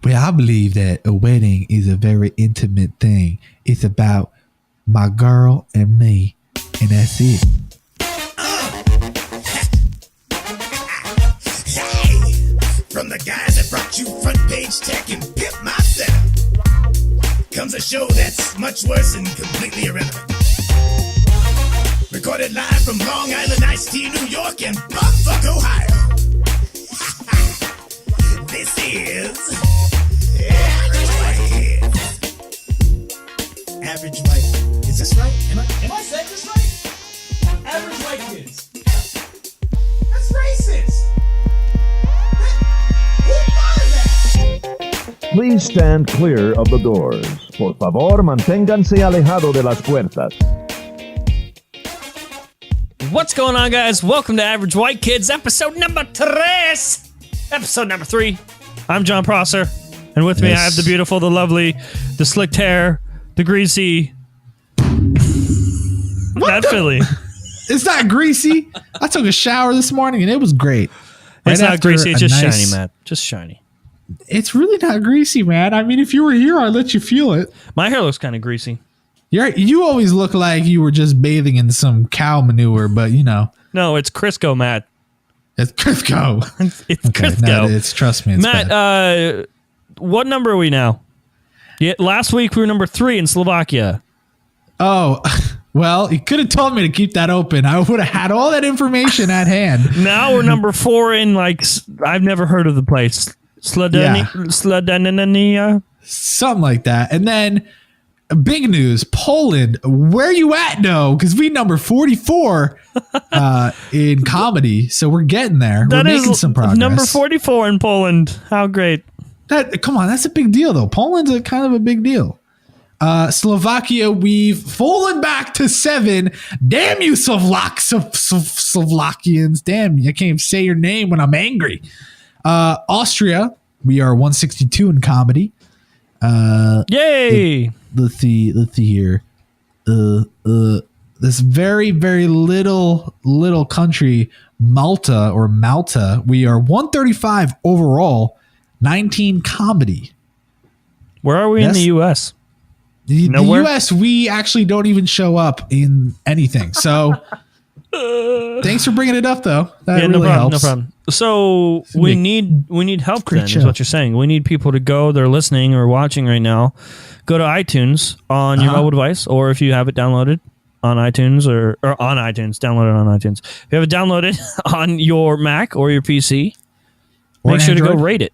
Well, I believe that a wedding is a very intimate thing. It's about my girl and me, and that's it. Hey, from the guys that brought you front page tech and Pimp My Setup comes a show that's much worse and completely irrelevant. Recorded live from Long Island, Ice-T, New York, and Bumfuck, Ohio. This is Average White. Average White. Is this right? Am I saying this right? Average White Kids. That's racist. Who thought of that? Please stand clear of the doors. Por favor, manténganse alejado de las puertas. What's going on, guys? Welcome to Average White Kids, episode number 3. Episode number 3. I'm John Prosser, and with me I have the beautiful, the lovely, the slicked hair, the greasy, Matt Philly. It's not greasy. I took a shower this morning and it was great. It's not greasy, it's just shiny, Matt. Just shiny. It's really not greasy, man. I mean, if you were here, I'd let you feel it. My hair looks kind of greasy. You always look like you were just bathing in some cow manure, but you know. No, it's Crisco, Matt. It's Crisco. It's okay, Crisco. No, trust me, it's Matt, bad. what number are we now? Yeah, last week we were number 3 in Slovakia. Oh, well, you could have told me to keep that open. I would have had all that information at hand. Now we're number 4 in, like, I've never heard of the place. Slovenia? Something like that. And then big news, Poland. Where you at, no? Because we number 44 in comedy, so we're getting there. We're making some progress. Number 44 in Poland. How great! Come on, that's a big deal, though. Poland's a kind of a big deal. Slovakia, we've fallen back to 7. Damn you, Slovakians! Damn, I can't even say your name when I'm angry. Austria, we are 162 in comedy. Yay! Let's see here. This very, very little country, Malta, we are 135 overall, 19 comedy. Where are we in the U.S.? The U.S., we actually don't even show up in anything. So thanks for bringing it up, though. That really helps. No problem. So we need help then, is what you're saying. We need people to go, they're listening or watching right now, go to iTunes on your mobile device, or if you have it downloaded on iTunes or on iTunes, download it on iTunes. If you have it downloaded on your Mac or your PC, make sure to go rate it.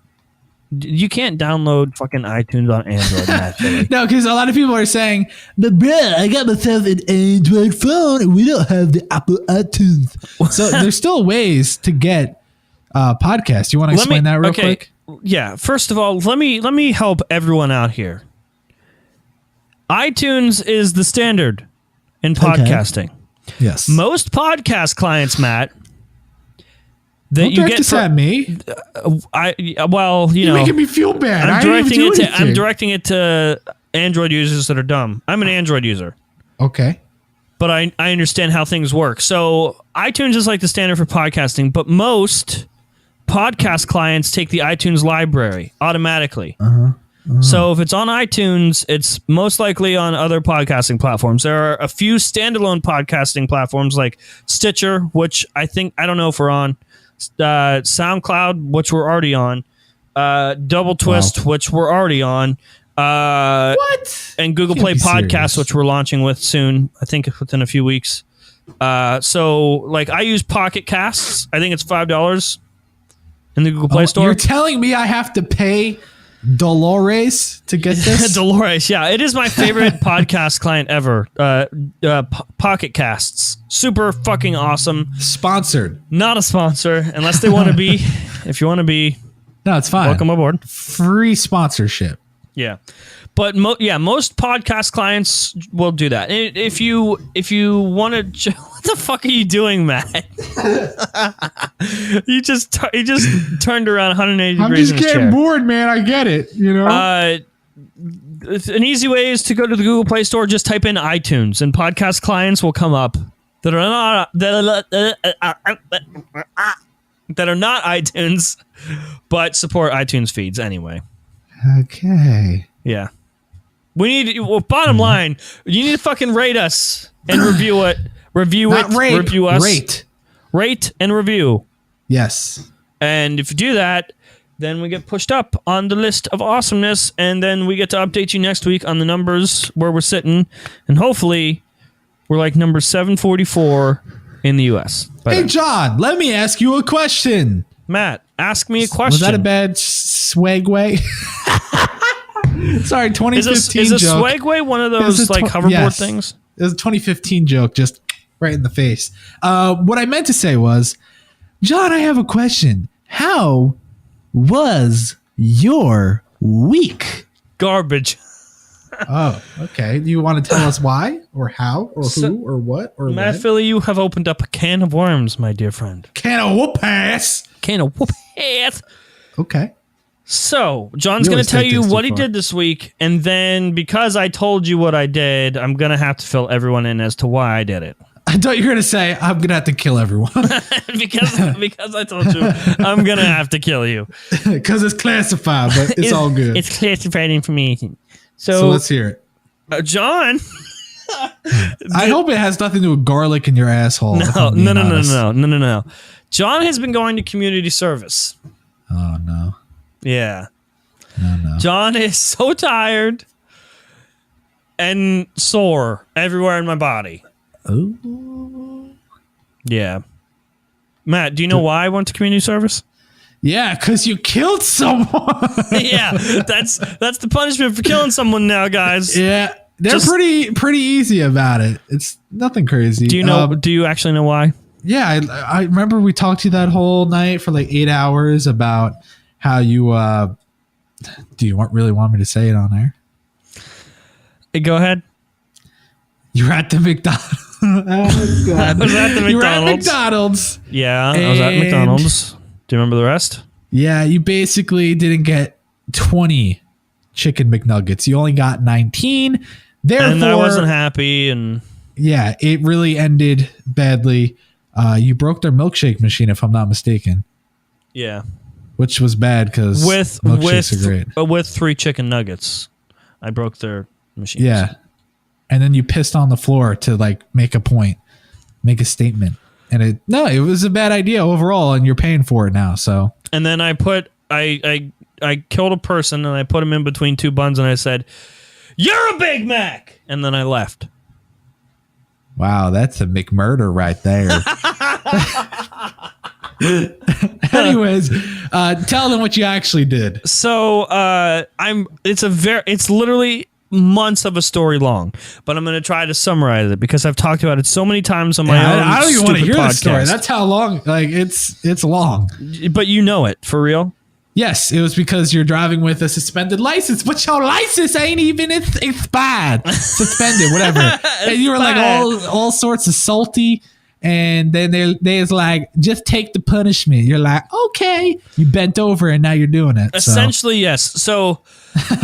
You can't download fucking iTunes on Android, naturally. No, because a lot of people are saying, but bro, I got myself an Android phone and we don't have the Apple iTunes. So there's still ways to get podcasts. You want to explain that real quick? Yeah. First of all, let me help everyone out here. iTunes is the standard in podcasting. Okay. Yes. Most podcast clients, Matt, that don't you get at me. You're making me feel bad. I'm directing it to Android users that are dumb. I'm an Android user. Okay. But I understand how things work. So iTunes is like the standard for podcasting, but most podcast clients take the iTunes library automatically. So if it's on iTunes, it's most likely on other podcasting platforms. There are a few standalone podcasting platforms like Stitcher, which I don't know if we're on, SoundCloud, which we're already on, Double Twist, which we're already on, what? And Google Play Podcasts, which we're launching with soon, I think within a few weeks. So like I use Pocket Casts. I think it's $5 in the Google Play Store. You're telling me I have to pay Dolores to get this? Dolores, yeah. It is my favorite podcast client ever. Pocket Casts. Super fucking awesome. Sponsored. Not a sponsor, unless they want to be. If you want to be, no, it's fine. Welcome aboard. Free sponsorship. Yeah. But most podcast clients will do that. If you want to, what the fuck are you doing, Matt? you just turned around 180 I'm degrees. I'm just getting bored, man. I get it. You know. An easy way is to go to the Google Play Store. Just type in iTunes, and podcast clients will come up that are not iTunes, but support iTunes feeds anyway. Okay. Yeah. We need. Well, bottom line, you need to fucking rate us and review it. Review Not it. rape, Review us. Rate and review. Yes. And if you do that, then we get pushed up on the list of awesomeness, and then we get to update you next week on the numbers where we're sitting, and hopefully we're like number 744 in the U.S. Hey, John, let me ask you a question. Matt, ask me a question. Was that a bad swagway? Sorry, 2015 is a joke. swagway one of those like hoverboard things? It was a 2015 joke, just right in the face. What I meant to say was, John, I have a question. How was your week? Garbage. Oh, okay. Do you want to tell us why or how or who or what or Matt what? Philly, you have opened up a can of worms, my dear friend. Can of whoop ass. Can of whoop ass. Okay. So, John's You going always to tell take you things what too he far. did this week, and then because I told you what I did, I'm going to have to fill everyone in as to why I did it. I thought you were going to say, I'm going to have to kill everyone because I told you, I'm going to have to kill you. because it's classified, but it's all good. It's classified information. So So, let's hear it. John... I hope it has nothing to do with garlic in your asshole. if I'm being honest. No. John has been going to community service. Oh, no. Yeah. No. John is so tired and sore everywhere in my body. Oh. Yeah. Matt, do you know why I went to community service? Yeah, because you killed someone. Yeah, that's the punishment for killing someone now, guys. Yeah, they're Just- pretty easy about it. It's nothing crazy. Do you know? Do you actually know why? Yeah, I remember we talked to you that whole night for like 8 hours about how you. Do you really want me to say it on there? Hey, go ahead. You were at the McDonald's. Oh, God. I was at the You were at McDonald's. McDonald's. Yeah, I was at And- McDonald's. Do you remember the rest? Yeah, you basically didn't get 20 chicken McNuggets. You only got 19. Therefore, And I wasn't happy, and yeah, it really ended badly. You broke their milkshake machine, if I'm not mistaken, yeah, which was bad because milkshakes are great. with 3 chicken nuggets, I broke their machines. Yeah, and then you pissed on the floor to like make a point, make a statement, and it was a bad idea overall, and you're paying for it now. So And then I killed a person, and I put him in between 2 buns, and I said, "You're a Big Mac," and then I left. wow, that's a McMurder right there. Anyways, tell them what you actually did. So it's literally months of a story long, but I'm going to try to summarize it because I've talked about it so many times on my own. I don't even want to hear podcast. the story. That's how long. Like it's long. But you know it for real. Yes, it was because you're driving with a suspended license, but your license ain't even expired. Suspended, whatever. And you were like all sorts of salty. And then they was like, just take the punishment. You're like, okay. You bent over and now you're doing it. So. Essentially, yes. So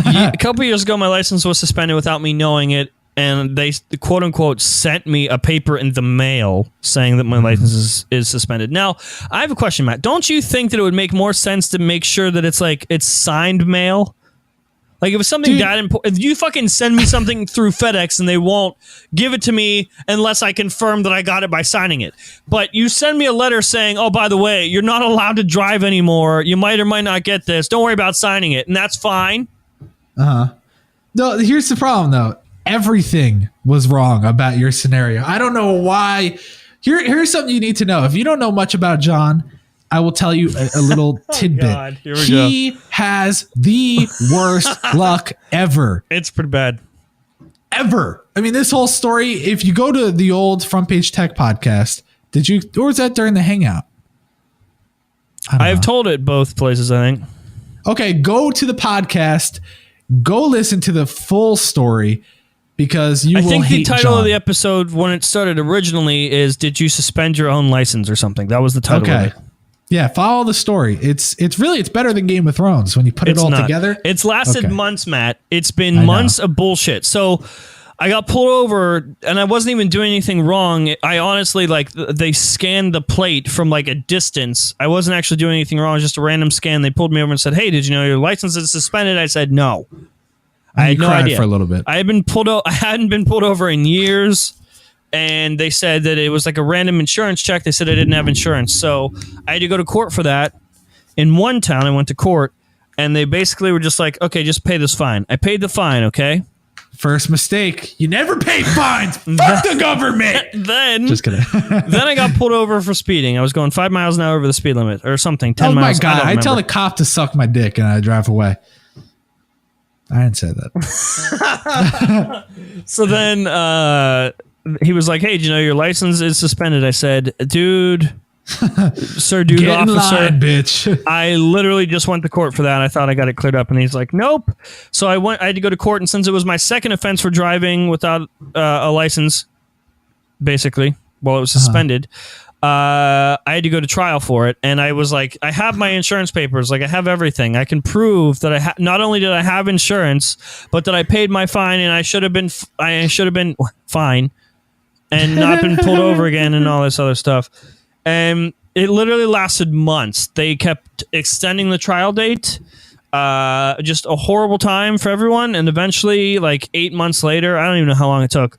a couple years ago, my license was suspended without me knowing it. And they, quote unquote, sent me a paper in the mail saying that my license is suspended. Now, I have a question, Matt. Don't you think that it would make more sense to make sure that it's signed mail? Like if something that important, if you fucking send me something through FedEx and they won't give it to me unless I confirm that I got it by signing it. But you send me a letter saying, oh, by the way, you're not allowed to drive anymore. You might or might not get this. Don't worry about signing it. And that's fine. No, here's the problem though. Everything was wrong about your scenario. I don't know why. Here's something you need to know. If you don't know much about John, I will tell you a little tidbit. God, here we He has the worst luck ever. It's pretty bad. Ever. I mean, this whole story, if you go to the old Front Page Tech podcast, or was that during the Hangout? I've told it both places, I think. Okay, go to the podcast, go listen to the full story because you I will think the hate title John. of the episode when it started originally is "Did you suspend your own license or something?" That was the title. Okay. Of it. Yeah, follow the story. It's better than Game of Thrones when you put it all not. together. It's lasted Okay. months, Matt. It's been months of bullshit. So I got pulled over and I wasn't even doing anything wrong. I honestly, like, they scanned the plate from like a distance. I wasn't actually doing anything wrong. It was just a random scan. They pulled me over and said, "Hey, did you know your license is suspended?" I said, "No." I had no idea. For a little bit. I hadn't been pulled over in years. And they said that it was like a random insurance check. They said I didn't have insurance. So I had to go to court for that. In one town, I went to court and they basically were just like, "Okay, just pay this fine." I paid the fine. Okay. First mistake. You never pay fines. Fuck the government. Then, just kidding. Then I got pulled over for speeding. I was going 5 miles an hour over the speed limit or something. 10 Oh my miles. God. I I tell the cop to suck my dick and I drive away. I didn't say that. So then he was like, "Hey, do you know your license is suspended?" I said, "Dude, sir, dude, Get in officer, line, bitch." I literally just went to court for that. I thought I got it cleared up." And he's like, "Nope." So I had to go to court. And since it was my second offense for driving without a license, basically, while it was suspended, I had to go to trial for it. And I was like, I have my insurance papers. Like, I have everything. I can prove that not only did I have insurance, but that I paid my fine and I should have been fine and not been pulled over again and all this other stuff. And it literally lasted months. They kept extending the trial date. Just a horrible time for everyone. And eventually, like 8 months later, I don't even know how long it took.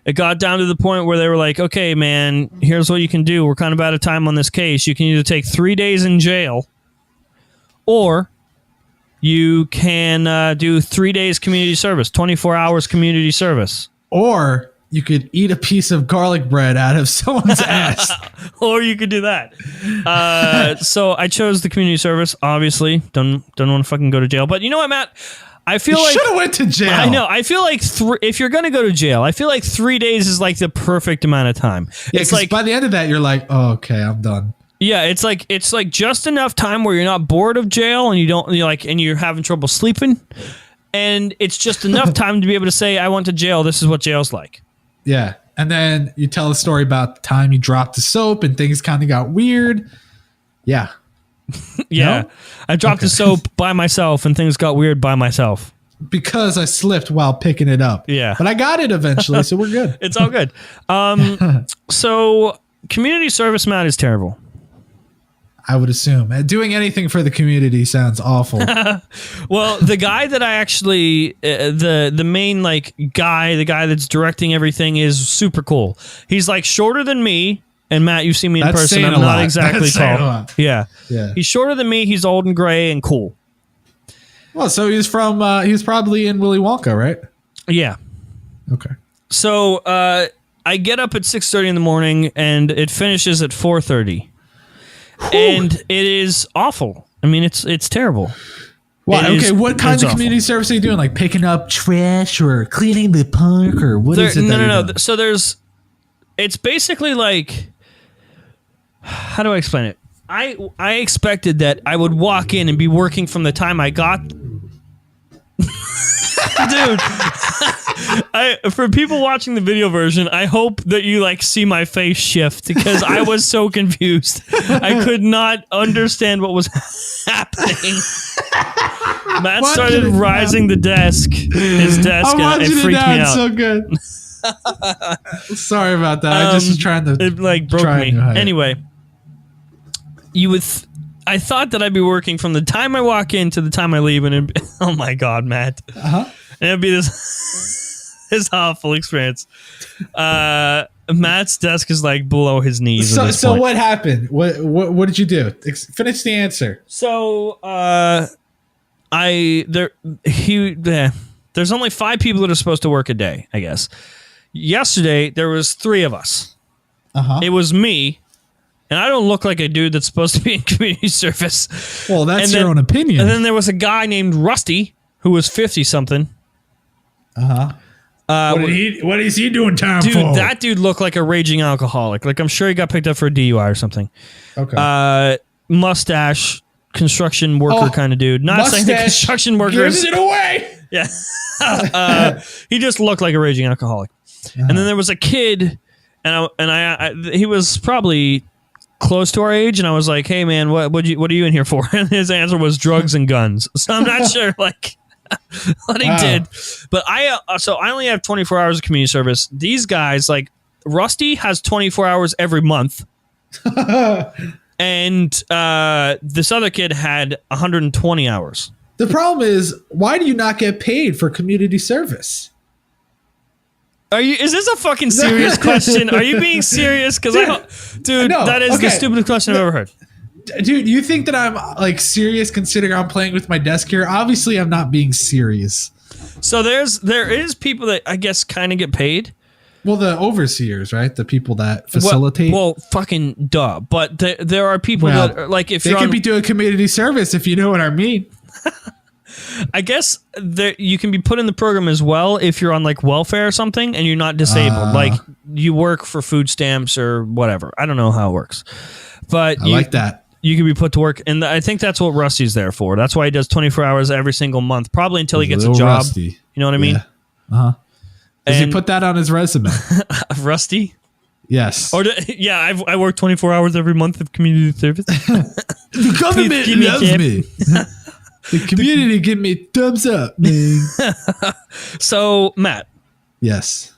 It got down to the point where they were like, "Okay, man, here's what you can do. We're kind of out of time on this case. You can either take 3 days in jail or you can do 3 days community service, 24 hours community service. Or you could eat a piece of garlic bread out of someone's ass. Or you could do that. So I chose the community service, obviously. Don't want to fucking go to jail. But you know what, Matt? I feel You like should have went to jail. I know. I feel like if you're going to go to jail, I feel like 3 days is like the perfect amount of time. Yeah, It's like, by the end of that, you're like, "Oh, okay, I'm done." yeah, it's like just enough time where you're not bored of jail and you're having trouble sleeping, and it's just enough time to be able to say, "I went to jail. This is what jail's like." Yeah. And then you tell a story about the time you dropped the soap and things kind of got weird. Yeah. Yeah, No? I dropped the soap by myself and things got weird by myself. Because I slipped while picking it up. Yeah. But I got it eventually, so we're good. It's all good. So community service, Matt, is terrible. I would assume. Doing anything for the community sounds awful. Well, the guy that I actually, the main guy, the guy that's directing everything is super cool. He's like shorter than me. And Matt, you've seen me in That's person. saying I'm a not lot. exactly That's saying a tall. lot. Yeah. Yeah. He's shorter than me. He's old and gray and cool. Well, so he was probably in Willy Wonka, right? Yeah. Okay. So I get up at 6:30 in the morning and it finishes at 4:30. And it is awful. I mean, it's terrible. Why? It is- Okay, what kind it's of awful. community service are you doing? Like picking up trash or cleaning the park or what is it? No. So it's basically like, how do I explain it? I expected that I would walk in and be working from the time I got. Dude, for people watching the video version, I hope that you see my face shift because I was so confused. I could not understand what was happening. Matt started rising his desk, I'm and watching it it freaked now. me It's out. so good. Sorry about that. I just was trying to. It broke try a me. new height. Anyway, I thought that I'd be working from the time I walk in to the time I leave, and oh my god, Matt, and it'd be this awful experience. Matt's desk is below his knees. So what happened? What did you do? Finish the answer. So there's only 5 people that are supposed to work a day, I guess. Yesterday there was 3 of us. It was me. And I don't look like a dude that's supposed to be in community service. Well, that's And your own opinion. And then there was a guy named Rusty who was 50-something. What is he doing time Dude, for? that dude looked like a raging alcoholic. I'm sure he got picked up for a DUI or something. Okay. Mustache, construction worker kind of dude. Not saying the construction workers. Gives it away. Yeah. He just looked like a raging alcoholic. And then there was a kid, and he was probably close to our age, and I was like, "Hey man, what are you in here for?" And his answer was drugs and guns. So I'm not sure What he did. But I only have 24 hours of community service. These guys, like Rusty has 24 hours every month. And this other kid had 120 hours. The problem is, why do you not get paid for community service? Is this a fucking serious question? Are you being serious? Because dude, that is the stupidest question I've ever heard. Dude, you think that I'm like serious considering I'm playing with my desk here? Obviously, I'm not being serious. So there is people that I guess kind of get paid. Well, the overseers, right? The people that facilitate. Well, fucking duh. But there are people that are, like, if they could be doing community service, if you know what I mean. I guess you can be put in the program as well if you're on like welfare or something and you're not disabled. Like you work for food stamps or whatever. I don't know how it works, but I like that. You can be put to work, and I think that's what Rusty's there for. That's why he does 24 hours every single month, probably until he gets a job. Rusty. You know what I mean? Does he put that on his resume? Rusty? Yes. Or I work 24 hours every month of community service. The government loves me. The community give me thumbs up, man. So, Matt. Yes.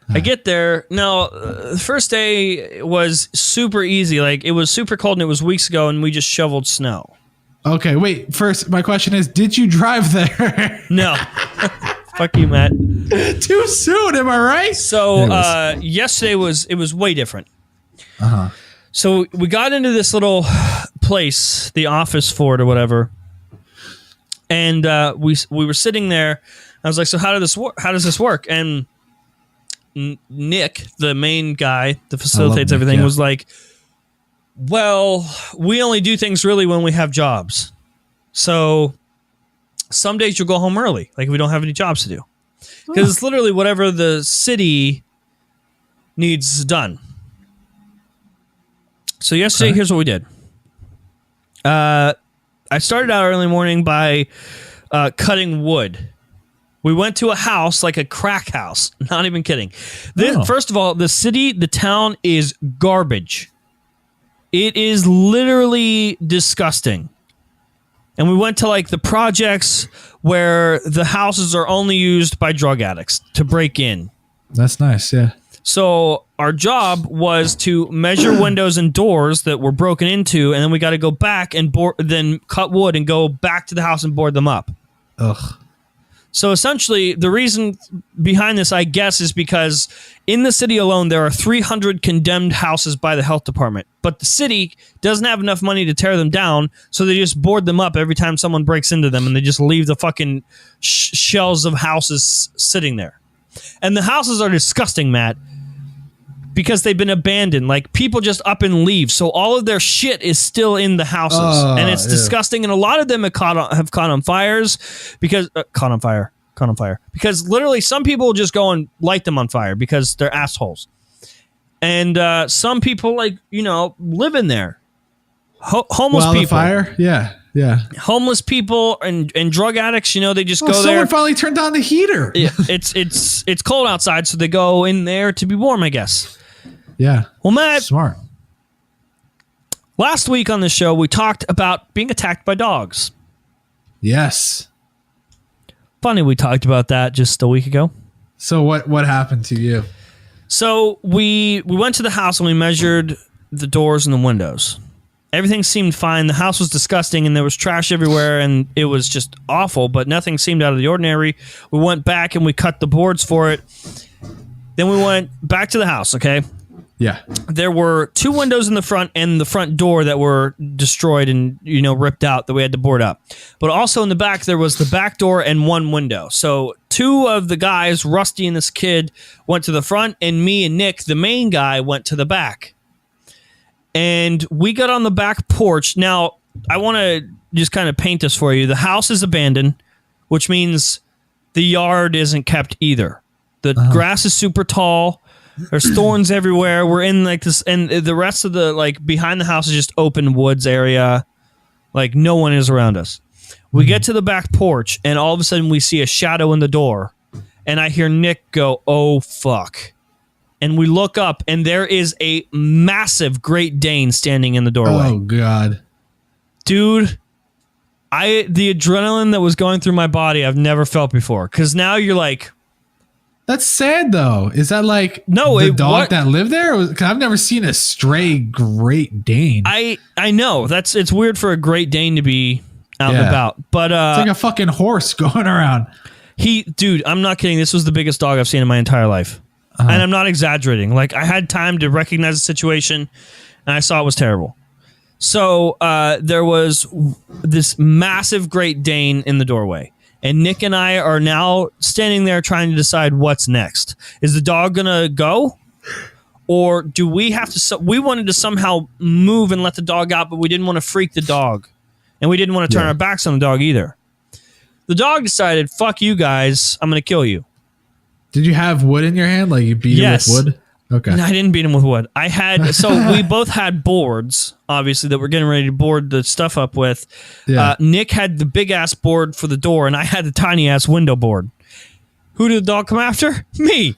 I get there. Now, the first day was super easy. Like, it was super cold and it was weeks ago and we just shoveled snow. Okay, wait. First, my question is, did you drive there? No. Fuck you, Matt. Too soon, am I right? So, yesterday it was way different. So, we got into this little place, the office for it or whatever. And we were sitting there. I was like, so how does this work? And Nick, the main guy that facilitates everything, was like, well, we only do things really when we have jobs. So some days you'll go home early, like we don't have any jobs to do. Because it's literally whatever the city needs done. So yesterday, here's what we did. I started out early morning by cutting wood. We went to a house, like a crack house. Not even kidding. First of all, the town is garbage. It is literally disgusting. And we went to like the projects where the houses are only used by drug addicts to break in. That's nice, yeah. So our job was to measure windows and doors that were broken into, and then we got to go back and then cut wood and go back to the house and board them up. Ugh. So essentially, the reason behind this, I guess, is because in the city alone, there are 300 condemned houses by the health department. But the city doesn't have enough money to tear them down, so they just board them up every time someone breaks into them, and they just leave the fucking shells of houses sitting there. And the houses are disgusting, Matt, because they've been abandoned. Like, people just up and leave, so all of their shit is still in the houses, and it's disgusting. And a lot of them have caught on fires because caught on fire because literally some people just go and light them on fire because they're assholes, and some people live in there. Homeless people, fire, yeah. Homeless people and drug addicts, they just go there. Someone finally turned on the heater. Yeah, it's cold outside, so they go in there to be warm, I guess. Yeah. Well, Matt, smart. Last week on the show, we talked about being attacked by dogs. Yes. Funny, we talked about that just a week ago. So what happened to you? So we went to the house and we measured the doors and the windows. Everything seemed fine. The house was disgusting and there was trash everywhere and it was just awful, but nothing seemed out of the ordinary. We went back and we cut the boards for it. Then we went back to the house, okay? Yeah. There were two windows in the front and the front door that were destroyed and, ripped out that we had to board up. But also in the back, there was the back door and one window. So two of the guys, Rusty and this kid, went to the front, and me and Nick, the main guy, went to the back. And we got on the back porch. Now, I want to just kind of paint this for you. The house is abandoned, which means the yard isn't kept either. The grass is super tall. There's thorns everywhere. We're in like this, and the rest of the behind the house is just open woods area. Like no one is around us. We get to the back porch, and all of a sudden we see a shadow in the door, and I hear Nick go, "Oh fuck!" And we look up, and there is a massive Great Dane standing in the doorway. Oh god, dude! The adrenaline that was going through my body, I've never felt before. Because now you're like, that's sad though. Is that like no, the dog that lived there? Because I've never seen a stray Great Dane. I know it's weird for a Great Dane to be out and about, but it's like a fucking horse going around. Dude, I'm not kidding. This was the biggest dog I've seen in my entire life, and I'm not exaggerating. Like I had time to recognize the situation, and I saw it was terrible. So there was this massive Great Dane in the doorway. And Nick and I are now standing there trying to decide what's next. Is the dog going to go? Or do we have to... We wanted to somehow move and let the dog out, but we didn't want to freak the dog. And we didn't want to turn our backs on the dog either. The dog decided, fuck you guys, I'm going to kill you. Did you have wood in your hand? Like you beat him with wood? Okay. No, I didn't beat him with wood. I had... So we both had boards, obviously, that we're getting ready to board the stuff up with. Yeah. Nick had the big-ass board for the door, and I had the tiny-ass window board. Who did the dog come after? Me.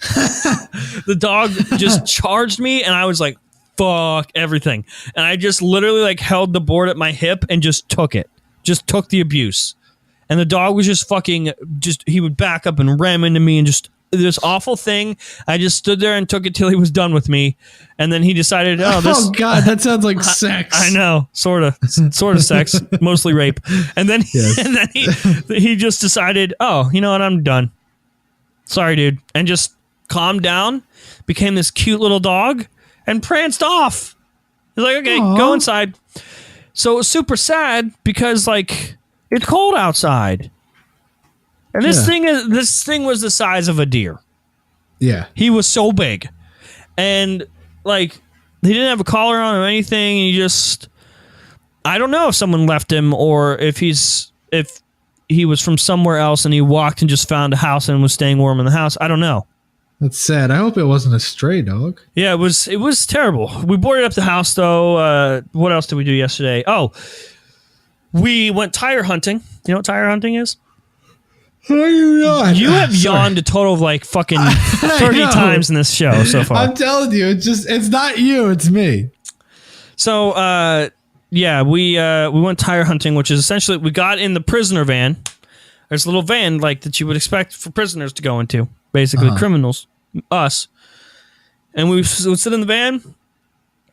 The dog just charged me, and I was like, fuck everything. And I just literally like held the board at my hip and just took it. Just took the abuse. And the dog was just fucking... He would back up and ram into me and just... This awful thing. I just stood there and took it till he was done with me, and then he decided, oh god, that sounds like sex. I know, sort of sex, mostly rape. And then, and then he just decided, oh, you know what, I'm done. Sorry, dude, and just calmed down, became this cute little dog, and pranced off. He's like, okay, go inside. So it was super sad because like it's cold outside. And this thing was the size of a deer. Yeah. He was so big. And like he didn't have a collar on or anything, and he just I don't know if someone left him or if he was from somewhere else and he walked and just found a house and was staying warm in the house. I don't know. That's sad. I hope it wasn't a stray dog. Yeah, it was terrible. We boarded up the house though. What else did we do yesterday? Oh, we went tire hunting. You know what tire hunting is? You have yawned a total of like fucking 30 times in this show so far. I'm telling you, it's not you, it's me. So we went tire hunting, which is essentially we got in the prisoner van. There's a little van like that you would expect for prisoners to go into, basically criminals, us. And we would sit in the van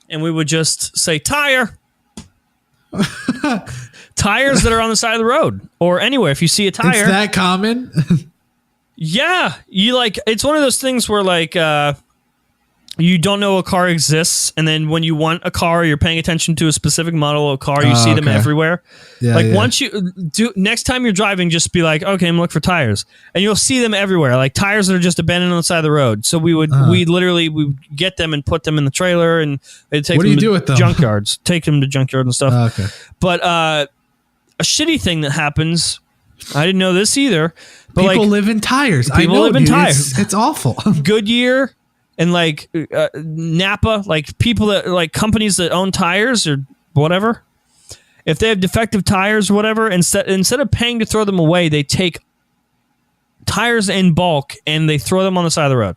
and we would just say tire. Tires that are on the side of the road or anywhere. If you see a tire, it's that common. Yeah, you like it's one of those things where like you don't know a car exists, and then when you want a car, you're paying attention to a specific model of car. You see them everywhere. Yeah, like once you do, next time you're driving, just be like, okay, I'm looking for tires, and you'll see them everywhere. Like tires that are just abandoned on the side of the road. So we would we get them and put them in the trailer, and they'd take them to junkyards, take them to junkyards and stuff. Okay, but a shitty thing that happens. I didn't know this either. But people live in tires. People live in tires. It's awful. Goodyear and like Napa, like people that like companies that own tires or whatever. If they have defective tires or whatever, instead of paying to throw them away, they take tires in bulk and they throw them on the side of the road.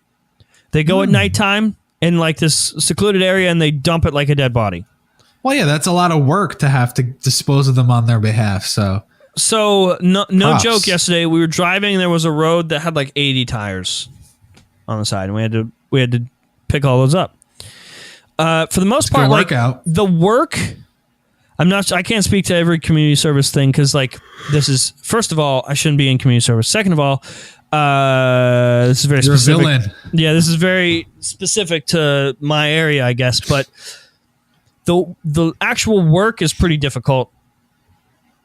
They go at nighttime in like this secluded area and they dump it like a dead body. Well, yeah, that's a lot of work to have to dispose of them on their behalf. So no joke. Yesterday we were driving and there was a road that had like 80 tires on the side, and we had to pick all those up. For the most part, like the work, I can't speak to every community service thing because like this is first of all I shouldn't be in community service. Second of all, this is very specific. You're a villain. Yeah, this is very specific to my area, I guess. But the actual work is pretty difficult.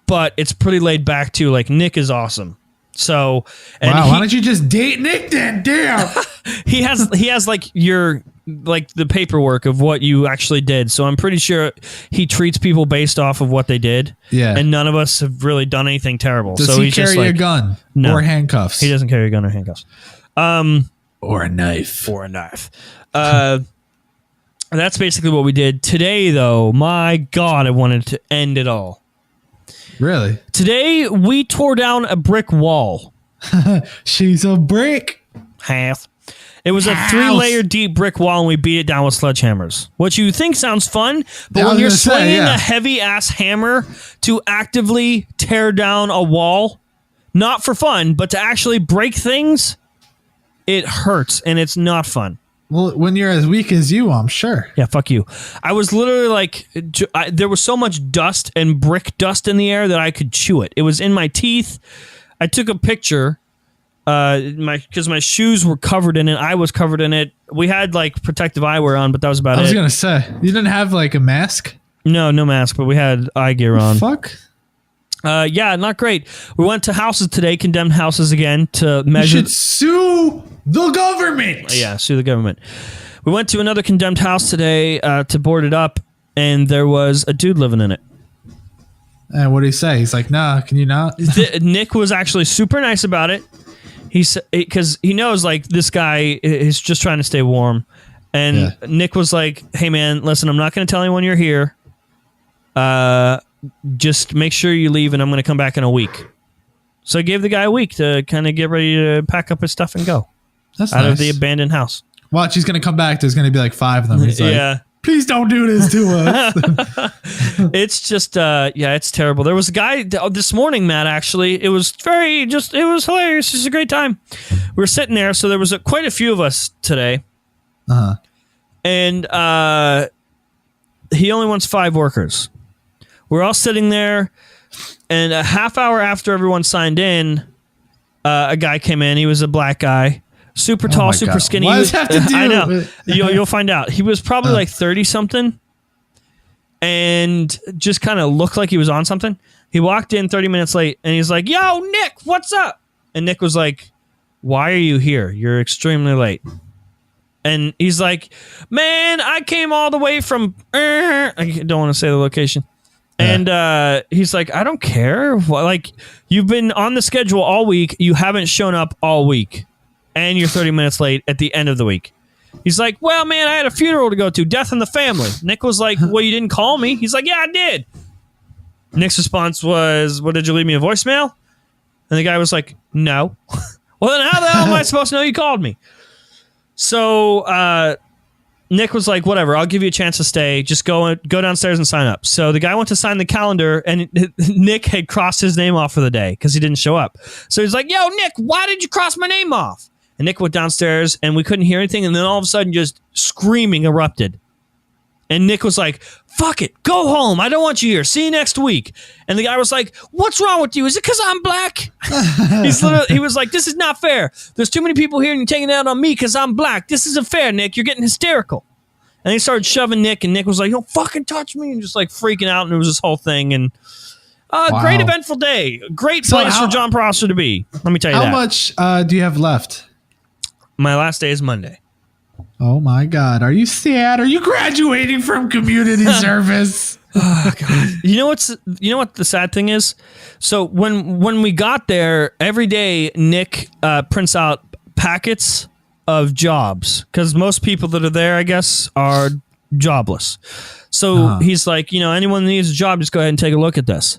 But it's pretty laid back too. Like Nick is awesome. So why don't you just date Nick then? Damn. he has like the paperwork of what you actually did. So I'm pretty sure he treats people based off of what they did. Yeah. And none of us have really done anything terrible. Does he carry a gun or handcuffs? He doesn't carry a gun or handcuffs. Or a knife. That's basically what we did today. Though, my God, I wanted to end it all. Really? Today, we tore down a brick wall. She's a brick. Half. It was a 3-layer deep brick wall, and we beat it down with sledgehammers. What you think sounds fun, but when you're swinging a heavy-ass hammer to actively tear down a wall, not for fun, but to actually break things, it hurts, and it's not fun. Well, when you're as weak as you, I'm sure. Yeah, fuck you. I was literally like, there was so much dust and brick dust in the air that I could chew it. It was in my teeth. I took a picture. Because my shoes were covered in it, I was covered in it. We had like protective eyewear on, but that was about it. I was gonna say, you didn't have like a mask? No mask, but we had eye gear on. Fuck. Yeah, not great. We went to houses today, condemned houses again to measure. You should sue the government. Yeah, sue the government. We went to another condemned house today to board it up, and there was a dude living in it. And what did he say? He's like, nah, can you not? Nick was actually super nice about it. He said, because he knows like this guy is just trying to stay warm, and Nick was like, "Hey man, listen, I'm not going to tell anyone you're here. Just make sure you leave, and I'm going to come back in a week." So I gave the guy a week to kind of get ready to pack up his stuff and go. That's out nice. of the abandoned house. Watch, he's going to come back. There's going to be like 5 of them. He's like, yeah. Please don't do this to us. It's just, it's terrible. There was a guy this morning, Matt, actually. It was it was hilarious. It was a great time. We were sitting there, so there was quite a few of us today. Uh-huh. And he only wants 5 workers. We're all sitting there, and a half hour after everyone signed in, a guy came in. He was a black guy. Super tall, super skinny. What does that have to do? I know. You'll find out. He was probably like 30-something and just kind of looked like he was on something. He walked in 30 minutes late, and he's like, "Yo, Nick, what's up?" And Nick was like, "Why are you here? You're extremely late." And he's like, "Man, I came all the way from..." I don't want to say the location. And he's like, "I don't care. Like, you've been on the schedule all week. You haven't shown up all week. And you're 30 minutes late at the end of the week." He's like, "Well, man, I had a funeral to go to. Death in the family." Nick was like, "Well, you didn't call me?" He's like, "Yeah, I did." Nick's response was, "What, did you leave me a voicemail?" And the guy was like, "No." Well, then how the hell am I supposed to know you called me? So Nick was like, "Whatever, I'll give you a chance to stay. Just go downstairs and sign up." So the guy went to sign the calendar, and Nick had crossed his name off for the day because he didn't show up. So he's like, "Yo, Nick, why did you cross my name off?" And Nick went downstairs, and we couldn't hear anything, and then all of a sudden just screaming erupted. And Nick was like, "Fuck it, go home. I don't want you here. See you next week." And the guy was like, "What's wrong with you? Is it because I'm black?" He was like, "This is not fair. There's too many people here and you're taking it out on me because I'm black. This isn't fair, Nick. You're getting hysterical." And he started shoving Nick, and Nick was like, "Don't fucking touch me," and just like freaking out. And it was this whole thing. And great eventful day. Great place for John Prosser to be. Let me tell you that. How much do you have left? My last day is Monday. Oh my God. Are you sad? Are you graduating from community service? Oh, God. You know what the sad thing is? So when we got there, every day Nick prints out packets of jobs because most people that are there, I guess, are jobless. So he's like, anyone that needs a job, just go ahead and take a look at this.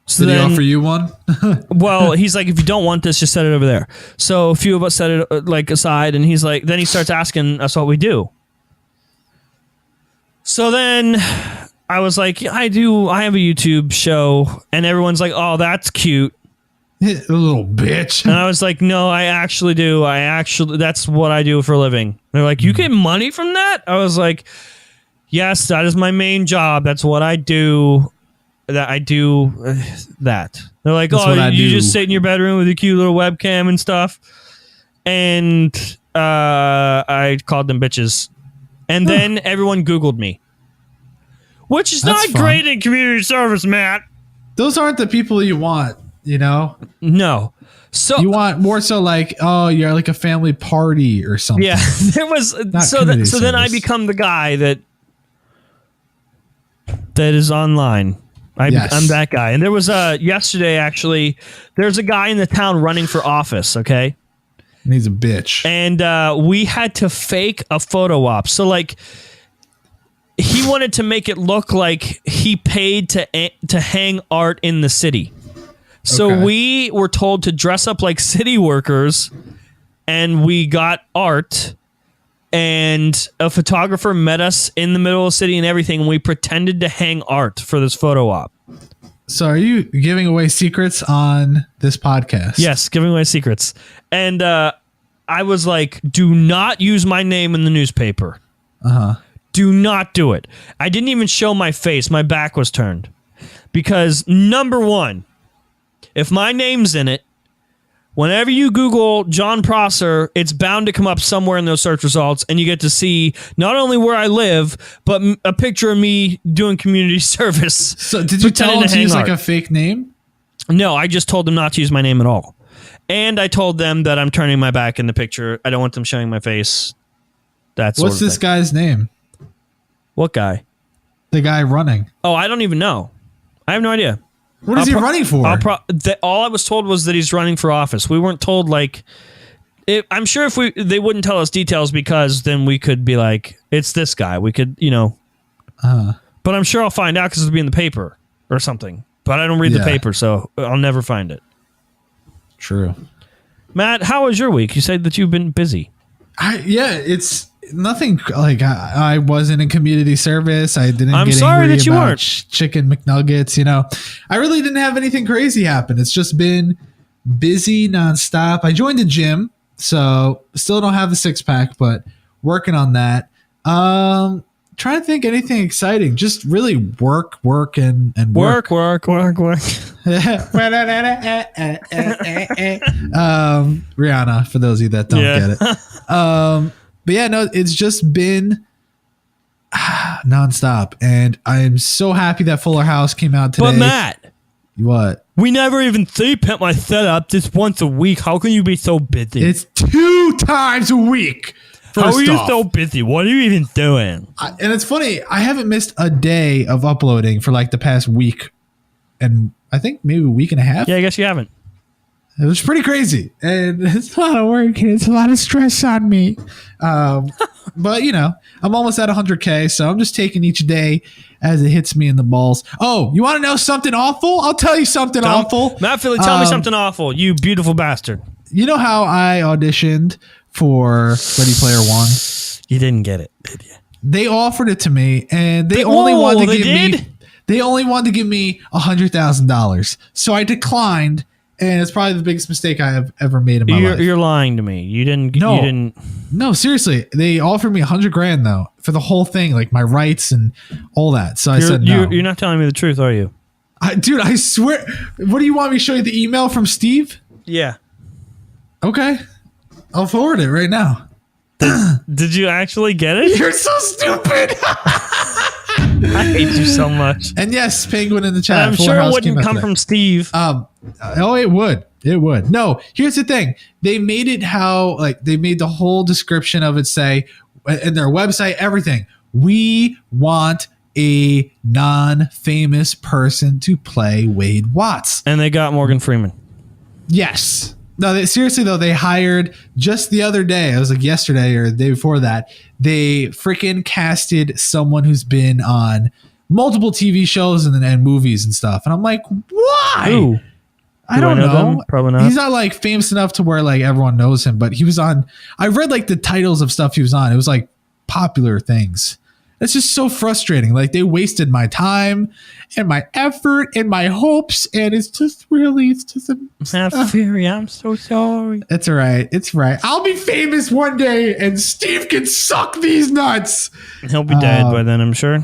So Did he offer you one? Well, he's like, "If you don't want this, just set it over there." So a few of us set it like aside, and he's like, then he starts asking us what we do. So then I was like, I have a YouTube show, and everyone's like, "Oh, that's cute." A little bitch. And I was like, "No, I actually do. That's what I do for a living." They're like, "You get money from that?" I was like, "Yes, that is my main job. That's what I do. That." They're like, That's "Oh, you just sit in your bedroom with a cute little webcam and stuff." And I called them bitches. And then everyone Googled me. Which is not great in community service, Matt. Those aren't the people you want, No. So you want more so like, oh, you're like a family party or something. Yeah, there was so then I become the guy that is online. I'm that guy. And there was yesterday actually, there's a guy in the town running for office, okay? And he's a bitch. And we had to fake a photo op. So like he wanted to make it look like he paid to hang art in the city. So we were told to dress up like city workers and we got art, and a photographer met us in the middle of the city and everything, and we pretended to hang art for this photo op. So are you giving away secrets on this podcast? Yes, giving away secrets. And I was like, do not use my name in the newspaper. Do not do it. I didn't even show my face. My back was turned. Because, number one, if my name's in it, whenever you Google John Prosser, it's bound to come up somewhere in those search results, and you get to see not only where I live, but a picture of me doing community service. So did you tell him to use like a fake name? No, I just told them not to use my name at all. And I told them that I'm turning my back in the picture. I don't want them showing my face. What's this guy's name? What guy? The guy running. Oh, I don't even know. I have no idea. What is he running for? All I was told was that he's running for office. We weren't told, like... I'm sure if they wouldn't tell us details, because then we could be like, it's this guy. We could, But I'm sure I'll find out because it'll be in the paper or something. But I don't read the paper, so I'll never find it. True. Matt, how was your week? You said that you've been busy. It's nothing like I wasn't in community service. I didn't. I'm get sorry angry that you about weren't. Chicken McNuggets. I really didn't have anything crazy happen. It's just been busy nonstop. I joined the gym, so still don't have the 6-pack, but working on that. Trying to think anything exciting. Just really work and work. Rihanna, for those of you that don't get it. But yeah, no, it's just been nonstop, and I'm so happy that Fuller House came out today. But Matt, what? We never even pimp my setup just once a week. How can you be so busy? It's 2 times a week. How are you so busy? What are you even doing? And it's funny, I haven't missed a day of uploading for like the past week, and I think maybe a week and a half. Yeah, I guess you haven't. It was pretty crazy, and it's a lot of work, and it's a lot of stress on me. But I'm almost at 100K, so I'm just taking each day as it hits me in the balls. Oh, you want to know something awful? I'll tell you something awful. Matt Philly, tell me something awful, you beautiful bastard. You know how I auditioned for Ready Player One? You didn't get it, did you? They offered it to me, and they only wanted to give me $100,000. So I declined, and it's probably the biggest mistake I have ever made in my life. You're lying to me. You didn't. No, seriously. They offered me $100,000 though for the whole thing, like my rights and all that. So I said no. You're not telling me the truth, are you? Dude, I swear. What do you want me to show you? The email from Steve? Yeah. Okay, I'll forward it right now. Did you actually get it? You're so stupid. I hate you so much. And yes, Penguin in the chat. I'm sure it wouldn't come from Steve. It would. It would. No, here's the thing. They made it they made the whole description of it say, in their website, everything. We want a non-famous person to play Wade Watts. And they got Morgan Freeman. Yes. No, seriously though, they hired just the other day. It was like yesterday or the day before that. They freaking casted someone who's been on multiple TV shows and movies and stuff. And I'm like, why? Who? I don't know. Probably not. He's not like famous enough to where like everyone knows him, but he was on. I read like the titles of stuff he was on. It was like popular things. It's just so frustrating. Like they wasted my time and my effort and my hopes, and it's just Fury, I'm so sorry. It's all right. It's right. I'll be famous one day, and Steve can suck these nuts. He'll be dead by then, I'm sure.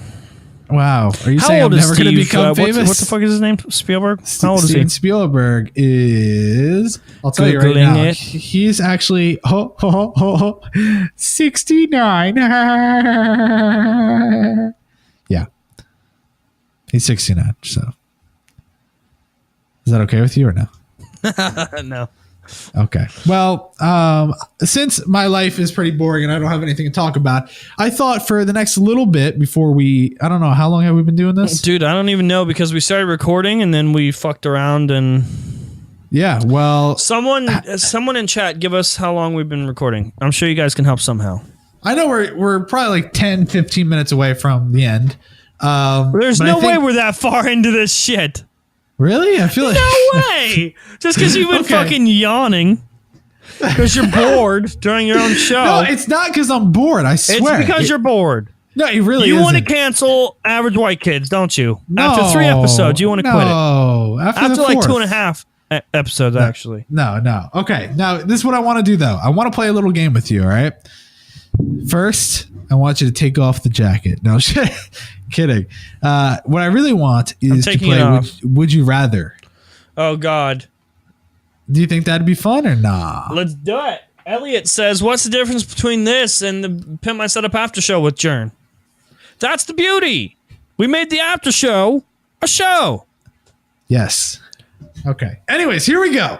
Wow. Are you saying I'm never going to become famous? What the fuck is his name? Spielberg? How old is he? Steven Spielberg is, I'll tell you right now, he's actually 69. Yeah. He's 69, so. Is that okay with you or no? No. Okay. Well, since my life is pretty boring and I don't have anything to talk about, I thought for the next little bit before I don't know, how long have we been doing this? Dude, I don't even know because we started recording and then we fucked around and... Yeah, well... Someone in chat, give us how long we've been recording. I'm sure you guys can help somehow. I know we're probably like 10, 15 minutes away from the end. There's no way we're that far into this shit. Really? I feel like... No way! Just because you've been fucking yawning. Because you're bored during your own show. No, it's not because I'm bored. I swear. It's because you're bored. No, it really You isn't. want to cancel Average White Kids, don't you? No, After 3 episodes, you want to quit it. No, After the like fourth. 2.5 episodes, actually. No. Okay, now this is what I want to do though. I want to play a little game with you. All right. First, I want you to take off the jacket. No, kidding. What I really want is to taking it play off. Would You Rather. Oh, God. Do you think that'd be fun or nah? Let's do it. Elliot says, what's the difference between this and the Pimp My Setup after show with Jern? That's the beauty. We made the after show a show. Yes. Okay. Anyways, here we go.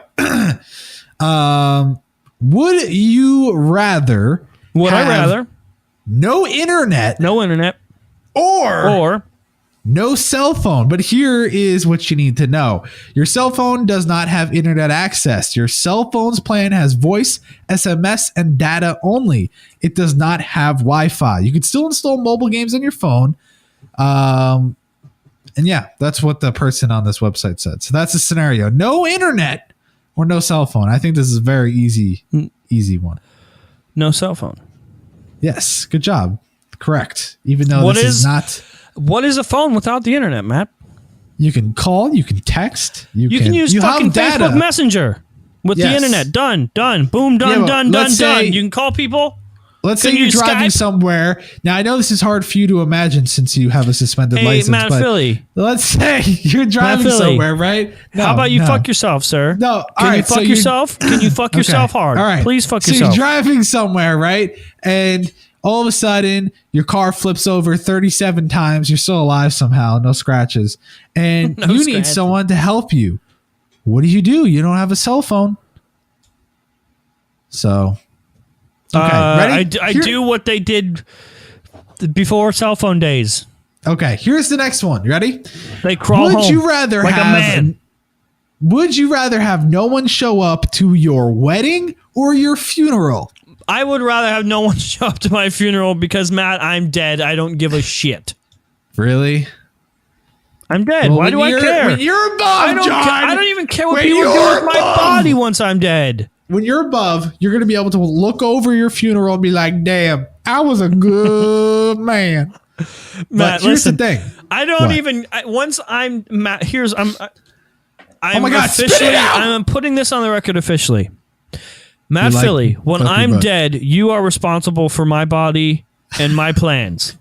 Would you rather? Would I have rather? no internet No internet. or no cell phone? But here is what you need to know. Your cell phone does not have internet access. Your cell phone's plan has voice, SMS, and data only. It does not have Wi-Fi. You can still install mobile games on your phone. And yeah, that's what the person on this website said. So that's the scenario. No internet or no cell phone. I think this is a very easy one. no cell phone. Yes. Good job. Correct. Even though What this is is- not... What is a phone without the internet, Matt? You can call, you can text, You can use you fucking have data. Facebook Messenger with the Yes. internet. Done. Boom, Yeah, but done. let's say- You can call people. Let's say Can you're you driving Skype? somewhere. Now I know this is hard for you to imagine since you have a suspended Hey, license. Matt but Philly. let's say you're driving Philly. somewhere, right? How about you no. fuck yourself, sir? No, all Can you right, so fuck you're- yourself? Can you fuck yourself hard? All right. Please fuck so yourself. You're driving somewhere, right? And all of a sudden, your car flips over 37 times. You're still alive somehow, no scratches. And No you scratches. need someone to help you. What do? You don't have a cell phone. So, okay, ready? I Here- do what they did before cell phone days. Okay, here's the next one. You ready? They crawl Would home you rather like have a man. Would you rather have no one show up to your wedding or your funeral? I would rather have no one show up to my funeral because, Matt, I'm dead. I don't give a shit. Really? I'm dead. Well, Why do I care? When you're above, I don't John. I don't even care what When people do you're with my above. body once I'm dead. When you're above, you're going to be able to look over your funeral and be like, "Damn, I was a good man." Matt, But here's listen. the thing. I don't What? even. Once I'm Matt. I'm Oh my God, spit it officially. out! I'm putting this on the record officially. Matt You like Philly, when fuck your I'm butt. dead, you are responsible for my body and my plans.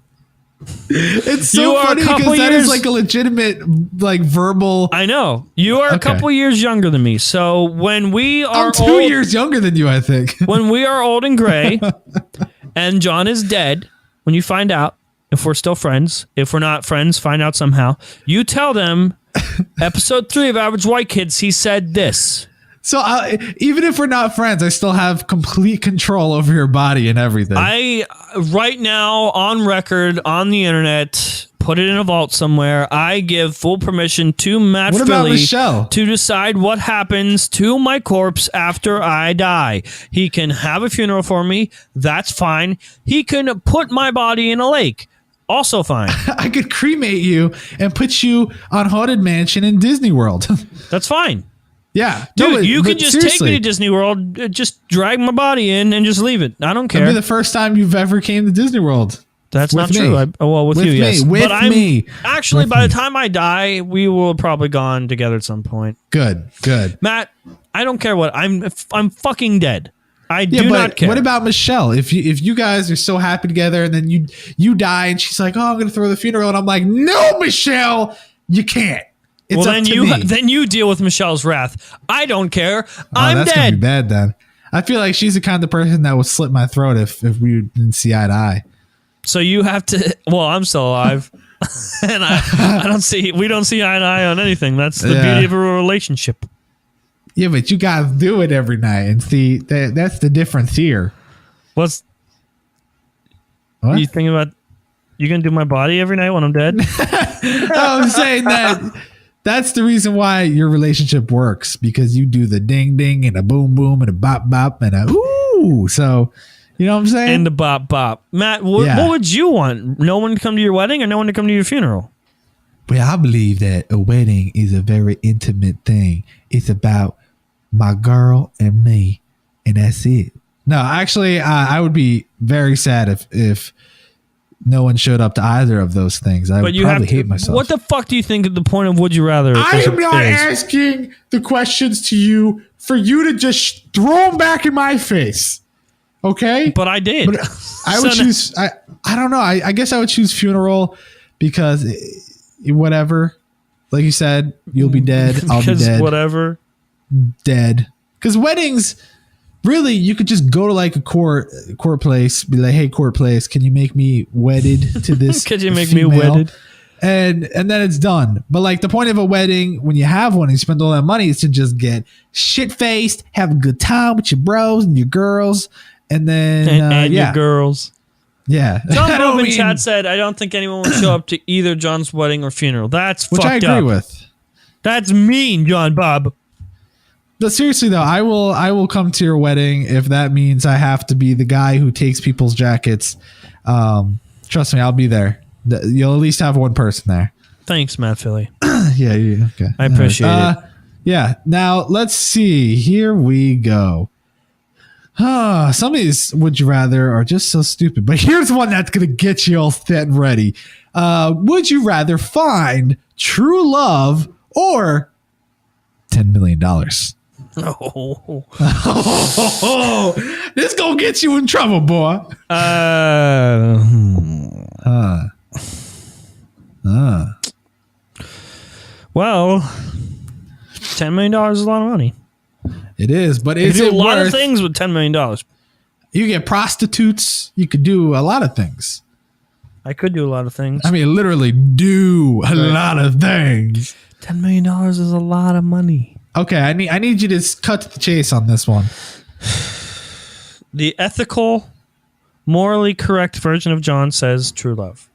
It's You so are a funny couple because that years- is like a legitimate, like verbal. I know you are a Okay. couple years younger than me. So when we are I'm 2 old, years younger than you, I think. when we are old and gray, and John is dead, when you find out if we're still friends, if we're not friends, find out somehow. You tell them, episode 3 of Average White Kids, he said this. So even if we're not friends, I still have complete control over your body and everything. I, right now, on record, on the internet, put it in a vault somewhere, I give full permission to Matt What about Philly Michelle? to decide what happens to my corpse after I die. He can have a funeral for me. That's fine. He can put my body in a lake. Also fine. I could cremate you and put you on Haunted Mansion in Disney World. That's fine. Yeah. Dude, No, but- you can but just take seriously, me to Disney World, just drag my body in and just leave it. I don't It'll care. be the first time you've ever came to Disney World. That's with not true. me. Well, with With you, me. yes. With but I'm me. actually With by me. the time I die, we will have probably gone together at some point. Good. Matt, I don't care what I'm fucking dead. I Yeah, do but not care. what about Michelle? If you guys are so happy together and then you die and she's like, "Oh, I'm going to throw the funeral," and I'm like, "No, Michelle, you can't." It's well, up then to me. then you deal with Michelle's wrath. I don't care. I'm that's gonna be dead. bad then. I feel like she's the kind of person that would slit my throat if we didn't see eye to eye. So you have to. Well, I'm still alive, and I don't see. We don't see eye to eye on anything. That's the Yeah. beauty of a relationship. Yeah, but you guys do it every night, and see that's the difference here. What's What? you think about? You gonna do my body every night when I'm dead? I'm saying that's the reason why your relationship works, because you do the ding ding and a boom boom and a bop bop and a ooh. So you know what I'm saying? And the bop bop. Matt, Yeah. what would you want? No one to come to your wedding or no one to come to your funeral? Well, I believe that a wedding is a very intimate thing. It's about my girl and me and that's it. No, actually, I would be very sad if no one showed up to either of those things. I would probably hate myself. What the fuck do you think the point of Would You Rather I am not asking the questions to you for you to just throw them back in my face. Okay? But I did. But I would choose... I don't know. I guess I would choose funeral because whatever. Like you said, you'll be dead. I'll be dead. Whatever. Dead. Because weddings... Really, you could just go to like a court place, be like, "Hey, court place, can you make me wedded to this? Could you make female?" me wedded? And then it's done. But like the point of a wedding, when you have one, and you spend all that money, is to just get shit faced, have a good time with your bros and your girls, and then your girls. Yeah. John Bob in chat said, "I don't think anyone will show up to either John's wedding or funeral." That's which fucked I agree up. with. That's mean, John Bob. But seriously though, I will come to your wedding if that means I have to be the guy who takes people's jackets. Trust me, I'll be there. You'll at least have one person there. Thanks, Matt Philly. Yeah, okay. I appreciate it. Yeah. Now let's see. Here we go. Some of these would you rather are just so stupid, but here's one that's gonna get you all set and ready. Would you rather find true love or $10 million? Oh. This gonna get you in trouble, boy. Well, $10 million is a lot of money. It is, but You is can do it a lot worth? of things with $10 million. You get prostitutes. You could do a lot of things. I could do a lot of things. I mean, literally do a lot of things. $10 million is a lot of money. Okay, I need you to cut to the chase on this one. The ethical, morally correct version of John says true love.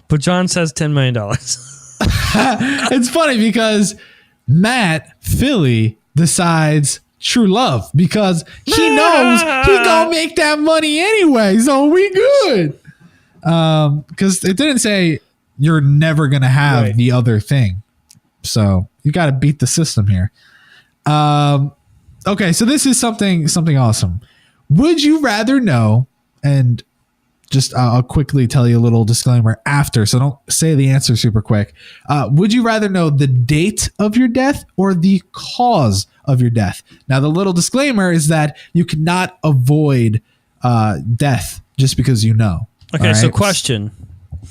But John says $10 million. It's funny because Matt Philly decides true love because he knows he gonna make that money anyway, so we good. Because it didn't say you're never gonna have the other thing, so you got to beat the system here. Okay, so this is something awesome. Would you rather know? And just I'll quickly tell you a little disclaimer after, so don't say the answer super quick. Would you rather know the date of your death or the cause of your death? Now, the little disclaimer is that you cannot avoid death just because you know. Okay, so question.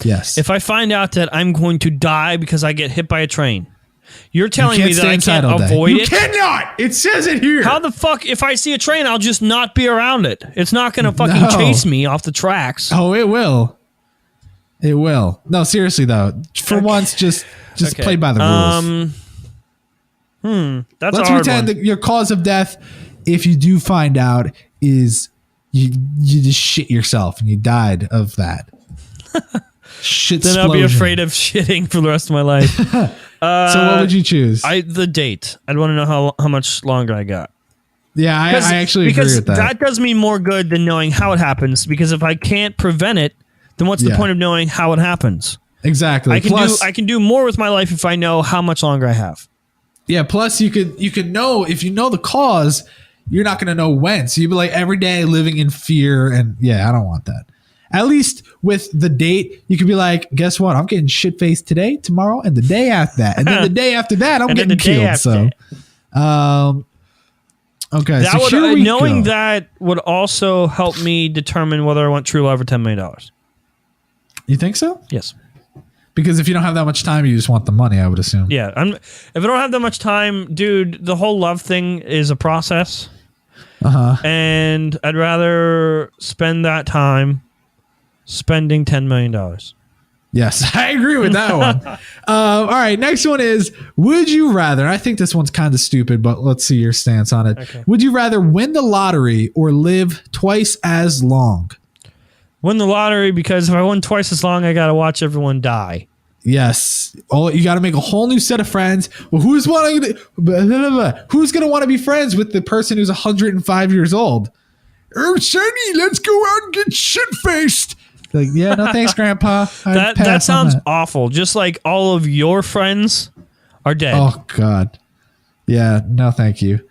Yes. If I find out that I'm going to die because I get hit by a train, you're telling me that I can't avoid it? You cannot! It says it here. How the fuck, if I see a train, I'll just not be around it. It's not going to fucking chase me off the tracks. Oh, it will. It will. No, seriously though. For once, just play by the rules. That's Let's a hard pretend one. that your cause of death, if you do find out, is you just shit yourself and you died of that. Then I'll be afraid of shitting for the rest of my life. So what would you choose? The date. I'd want to know how much longer I got. Yeah, I actually agree with that. That does me more good than knowing how it happens. Because if I can't prevent it, then what's the point of knowing how it happens? Exactly. I can do more with my life if I know how much longer I have. Yeah. Plus, you could know if you know the cause, you're not going to know when. So you'd be like every day living in fear, and I don't want that. At least with the date, you could be like, guess what? I'm getting shit faced today, tomorrow, and the day after that. And then the day after that, I'm getting killed. So, okay. That so would, knowing that would also help me determine whether I want true love or $10 million. You think so? Yes. Because if you don't have that much time, you just want the money, I would assume. Yeah. If I don't have that much time, dude, the whole love thing is a process. And I'd rather spend that time spending $10 million. Yes, I agree with that one. All right, next one is, would you rather, I think this one's kind of stupid, but let's see your stance on it. Okay. Would you rather win the lottery or live twice as long? Win the lottery, because if I win twice as long, I got to watch everyone die. Yes. Oh, you got to make a whole new set of friends. Well, who's going to want to be friends with the person who's 105 years old? Oh, Sonny, let's go out and get shit-faced. Like, yeah, no thanks, Grandpa. That sounds awful. Just like all of your friends are dead. Oh, God. Yeah, no, thank you.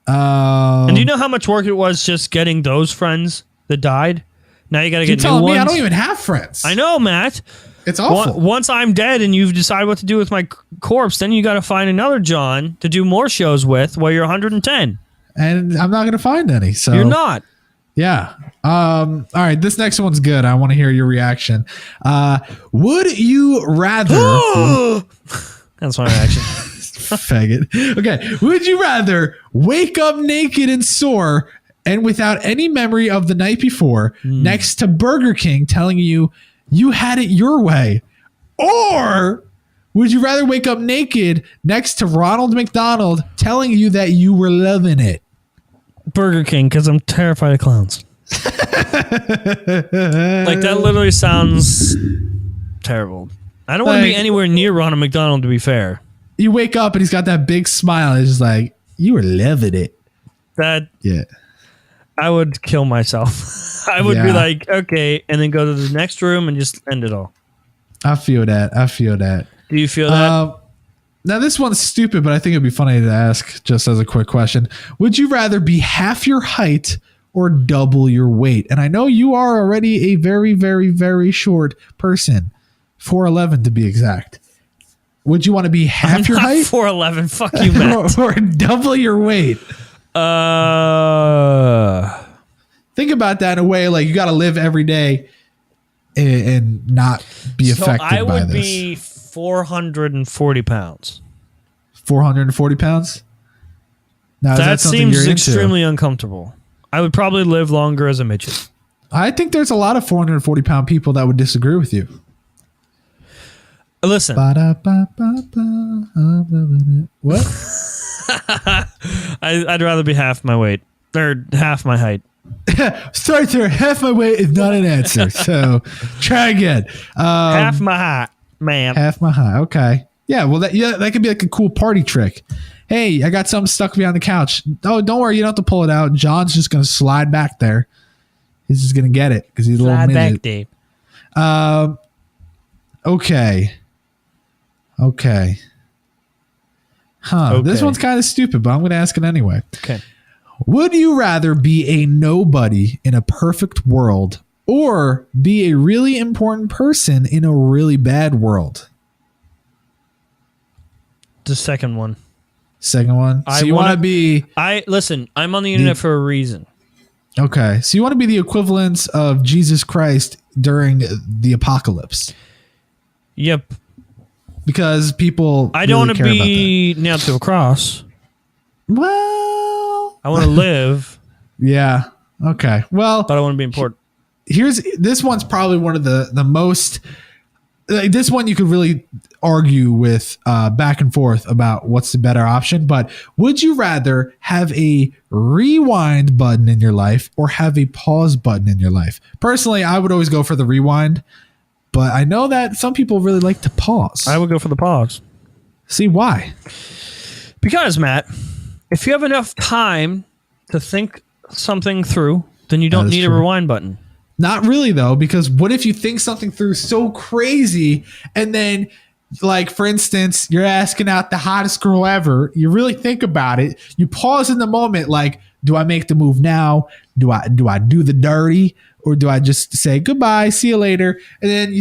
And do you know how much work it was just getting those friends that died? Now you got to get new ones. Me I don't even have friends. I know, Matt. It's awful. Once I'm dead and you've decided what to do with my corpse, then you got to find another John to do more shows with while you're 110. And I'm not going to find any. So you're not. Yeah. All right. This next one's good. I want to hear your reaction. Would you rather... That's my reaction. Faggot. Okay. Would you rather wake up naked and sore and without any memory of the night before next to Burger King telling you had it your way? Or would you rather wake up naked next to Ronald McDonald telling you that you were loving it? Burger King, because I'm terrified of clowns. Like, that literally sounds terrible. I don't want to be anywhere near Ronald McDonald, to be fair. You wake up and he's got that big smile. It's just like, you were loving it. Yeah. I would kill myself. I would be like, okay, and then go to the next room and just end it all. I feel that. Do you feel that? Now, this one's stupid, but I think it'd be funny to ask just as a quick question. Would you rather be half your height or double your weight? And I know you are already a very, very, very short person. 4'11" to be exact. Would you want to be half your height? 4'11". Fuck you, Matt. or double your weight? Think about that in a way like you got to live every day and not be affected by this. I would be 440 pounds. 440 pounds? Now, that seems extremely uncomfortable. I would probably live longer as a midget. I think there's a lot of 440 pound people that would disagree with you. Listen. What? I'd rather be half my weight or half my height. Sorry, sir. Half my weight is not an answer. So try again. Half my height, man. Half my height. Okay. Yeah. Well, that could be like a cool party trick. Hey, I got something stuck behind the couch. Oh, don't worry. You don't have to pull it out. John's just going to slide back there. He's just going to get it because he's a little midget. Slide back, Dave. Okay. This one's kind of stupid, but I'm going to ask it anyway. Okay. Would you rather be a nobody in a perfect world or be a really important person in a really bad world? The second one. Second one? So you want to be... Listen, I'm on the internet for a reason. Okay. So you want to be the equivalent of Jesus Christ during the apocalypse. Yep. Because people I don't want to be nailed to a cross. Well... I want to live. Yeah. Okay. Well... But I want to be important. This one's probably one of the most... Like, this one you could really argue with back and forth about what's the better option. But would you rather have a rewind button in your life or have a pause button in your life? Personally, I would always go for the rewind. But I know that some people really like to pause. I would go for the pause. See, why? Because, Matt, if you have enough time to think something through, then you don't need a rewind button. Not really, though, because what if you think something through so crazy and then, like, for instance, you're asking out the hottest girl ever. You really think about it. You pause in the moment, like, do I make the move now? Do I do the dirty? Or do I just say goodbye, see you later? And then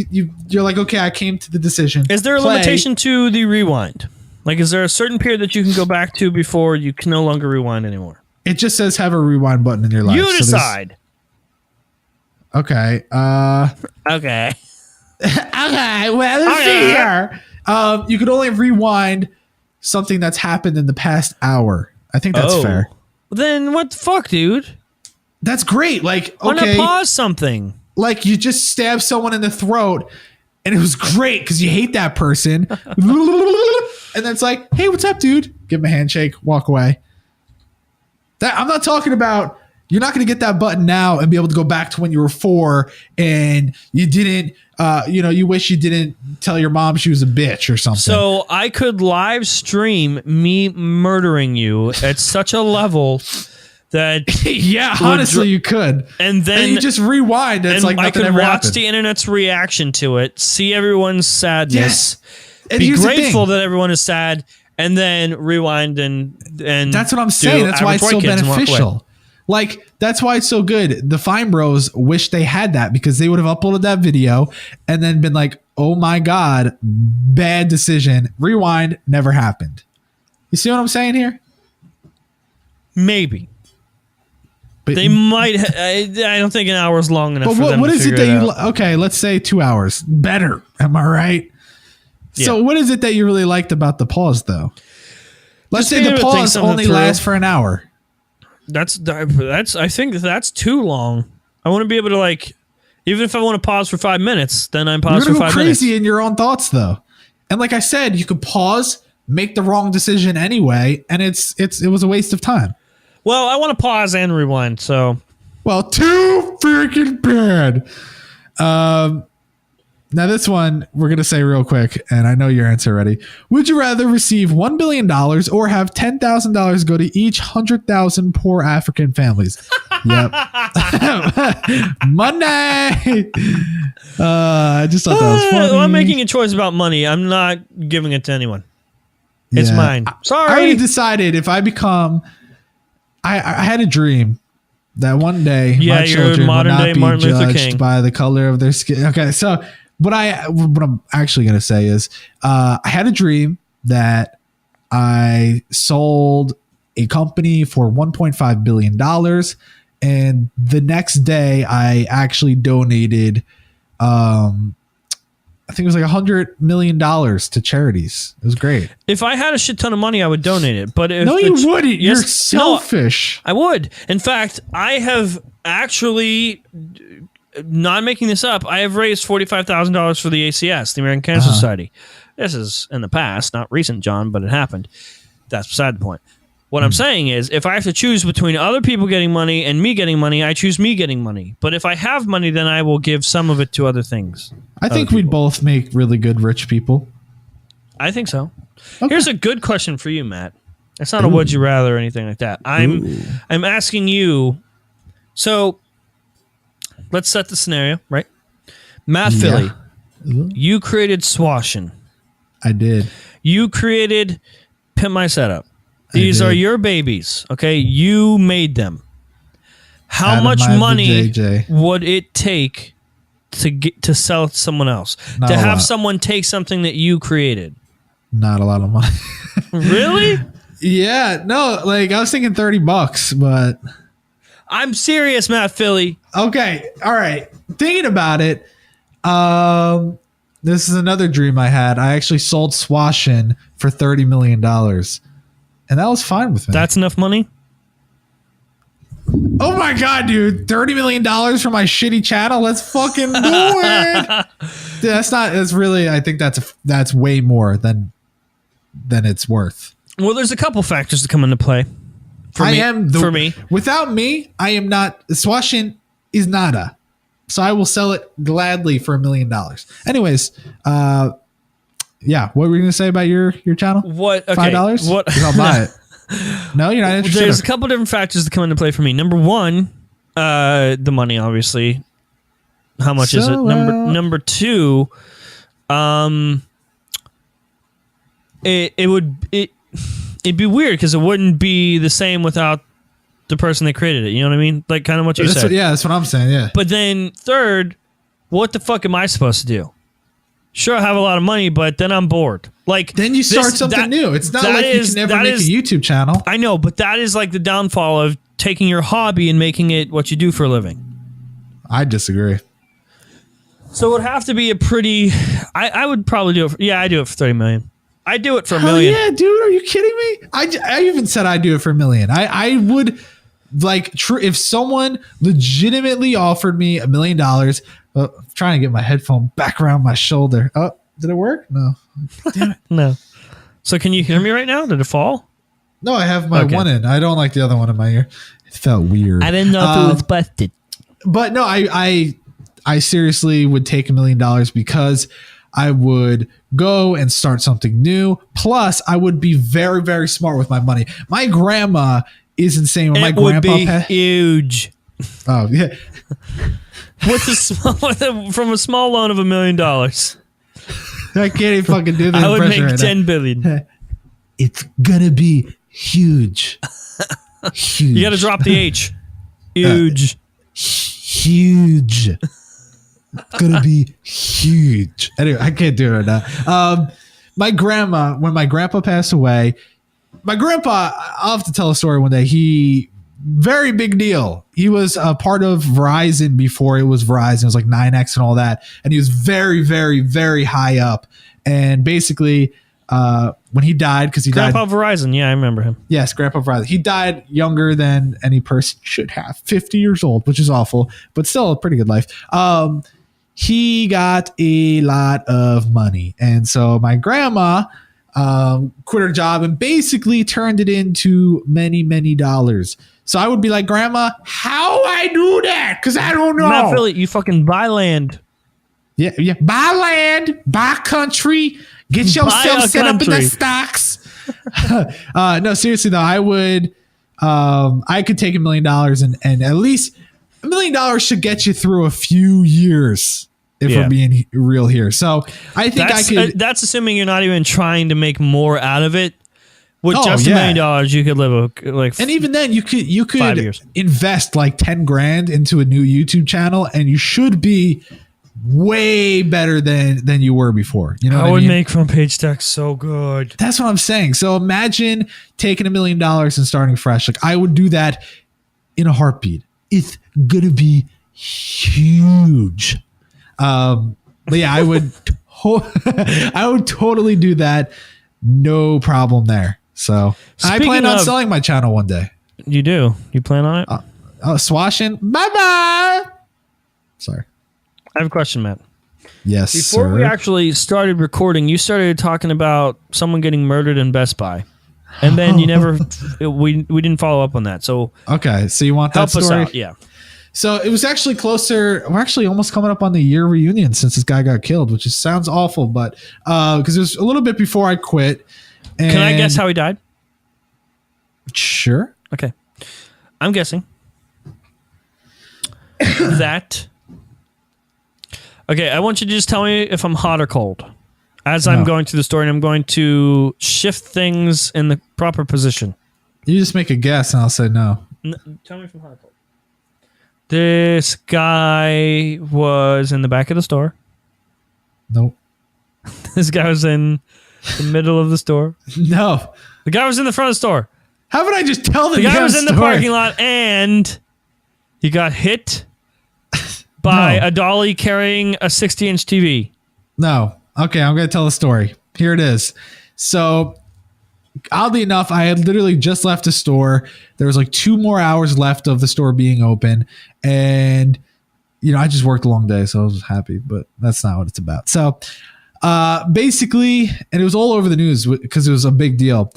you're like, okay, I came to the decision. Is there a limitation to the rewind? Like, is there a certain period that you can go back to before you can no longer rewind anymore? It just says have a rewind button in your life. You decide. Okay. Okay. Okay. Well, let's see here. You could only rewind something that's happened in the past hour. I think that's fair. Then what the fuck, dude? That's great. Like, why not pause something? Like, you just stab someone in the throat, and it was great because you hate that person. And then it's like, hey, what's up, dude? Give him a handshake, walk away. I'm not talking about, you're not going to get that button now and be able to go back to when you were 4 and you didn't, you wish you didn't tell your mom she was a bitch or something. So I could live stream me murdering you at such a level that yeah, honestly, you could, and then you just rewind. It's like nothing ever happened. I could watch the internet's reaction to it, see everyone's sadness, yes, and be grateful that everyone is sad, and then rewind and that's what I'm saying. That's why it's so beneficial. Like, that's why it's so good. The Fine Bros wish they had that because they would have uploaded that video and then been like, oh my God, bad decision. Rewind, never happened. You see what I'm saying here? Maybe. But they might. I don't think an hour is long enough. But for them what to is it figure that you? out. Okay, let's say 2 hours. Better. Am I right? Yeah. So what is it that you really liked about the pause, though? Let's say being the able to think pause something only through. lasts for an hour. That's. I think that's too long. I want to be able to, like, even if I want to pause for 5 minutes, then I'm pause You're for gonna 5 go minutes. crazy in your own thoughts, though. And like I said, you could pause, make the wrong decision anyway, and it was a waste of time. Well, I want to pause and rewind. So, Well, too freaking bad. Now this one we're gonna say real quick, and I know your answer already. Would you rather receive $1 billion or have $10,000 go to each 100,000 poor African families? Yep. Monday. I just thought that was funny. I'm making a choice about money. I'm not giving it to anyone. It's Yeah. mine. Sorry. I already decided if I become. I had a dream that one day my you're children will modern not day be Martin Luther King. judged by the color of their skin. Okay, so what I'm actually going to say is I had a dream that I sold a company for $1.5 billion, and the next day I actually donated I think it was like $100 million to charities. It was great. If I had a shit ton of money, I would donate it. But if No, you wouldn't. You're Yes, selfish. I would. In fact, I have actually, not making this up, I have raised $45,000 for the ACS, the American Cancer Society. This is in the past, not recent, John, but it happened. That's beside the point. What I'm saying is, if I have to choose between other people getting money and me getting money, I choose me getting money. But if I have money, then I will give some of it to other things. I think we'd both make really good rich people. I think so. Okay. Here's a good question for you, Matt. It's not a would you rather or anything like that. I'm asking you. So let's set the scenario, right? Matt Philly, you created Swashin. I did. You created Pimp My Setup. These are your babies, okay? You made them. How much money would it take to sell it to someone else? Not to a have lot. someone take something that you created? Not a lot of money. Really? Yeah, no, like I was thinking $30, but I'm serious, Matt Philly. okay, all right. Thinking about it, this is another dream I had. I actually sold Swashin for $30 million, and that was fine with me. That's enough money? Oh my god, dude! $30 million for my shitty channel. Let's fucking do it. Dude, that's really. I think that's way more than it's worth. Well, there's a couple factors that come into play. For me. Without me, I am not. Swashin is nada. So I will sell it gladly for $1 million. Anyways, yeah. What were you gonna say about your channel? What? Okay. $5? What? 'Cause I'll buy it. No, you're not interested. There's a couple different factors that come into play for me. Number one, the money, obviously. How much is it? Number two, it'd be weird because it wouldn't be the same without the person that created it. You know what I mean? Like kind of what you said. Yeah, that's what I'm saying. Yeah. But then third, what the fuck am I supposed to do? Sure, I have a lot of money, but then I'm bored. Like Then you start something new. It's not like you can never make a YouTube channel. I know, but that is like the downfall of taking your hobby and making it what you do for a living. I disagree. So it would have to be a pretty. I would probably do it. I do it for $30 million. I do it for $1 Hell million. yeah, dude. Are you kidding me? I even said I'd do it for $1 million. I would like if someone legitimately offered me $1 million. I'm trying to get my headphone back around my shoulder. Oh, did it work? No. Damn it. No. So can you hear me right now? Did it fall? No, I have my Okay. one in. I don't like the other one in my ear. It felt weird. I didn't know if it was busted. But no, I seriously would take $1 million because I would go and start something new. Plus, I would be very, very smart with my money. My grandma is insane. When my It would grandpa be huge. Oh yeah. From a small loan of $1 million, I can't even fucking do the I would make impression right now. $10 billion. It's gonna be huge. Huge. You got to drop the H. Huge. Huge. It's gonna be huge. Anyway, I can't do it right now. My grandma, when my grandpa passed away, my grandpa, I'll have to tell a story one day. Very big deal. He was a part of Verizon before it was Verizon. It was like 9X and all that. And he was very, very, very high up. And basically, when he died, because he Grandpa died. Verizon. Yeah, I remember him. Yes, Grandpa Verizon. He died younger than any person should have, 50 years old, which is awful, but still a pretty good life. He got a lot of money. And so my grandma quit her job and basically turned it into many, many dollars. So I would be like, Grandma, how I do that? Because I don't know. Not really. You fucking buy land. Yeah. Buy land, buy country, get yourself set up in the stocks. No, seriously though, I would. I could take $1 million and at least $1 million should get you through a few years. If we're being real here, so I think I could. That's assuming you're not even trying to make more out of it. With just $1 million, you could live and even then you could 5 years. Invest like 10 grand into a new YouTube channel, and you should be way better than you were before. You know, I would make front page text so good. That's what I'm saying. So imagine taking $1 million and starting fresh. Like I would do that in a heartbeat. It's gonna be huge. But yeah, I would I would totally do that. No problem there. So I plan on selling my channel one day. You do? You plan on it? Swashing. Bye-bye. Sorry. I have a question, Matt. Yes, Before we actually started recording, you started talking about someone getting murdered in Best Buy. And then you never, we didn't follow up on that. So okay. So you want that help story? us out. Yeah. So it was actually closer. We're actually almost coming up on the year reunion since this guy got killed, which sounds awful, but because it was a little bit before I quit. And can I guess how he died? Sure. Okay. I'm guessing that. Okay, I want you to just tell me if I'm hot or cold as I'm going through the story, and I'm going to shift things in the proper position. You just make a guess, and I'll say no. Tell me if I'm hot or cold. This guy was in the back of the store. Nope. This guy was in the middle of the store. No. The guy was in the front of the store. How would I just tell the guy was in the parking lot and he got hit by a dolly carrying a 60-inch TV. No. Okay, I'm going to tell the story. Here it is. So, oddly enough, I had literally just left the store. There was like 2 more hours left of the store being open. And, you know, I just worked a long day, so I was happy. But that's not what it's about. So, basically, and it was all over the news because it was a big deal.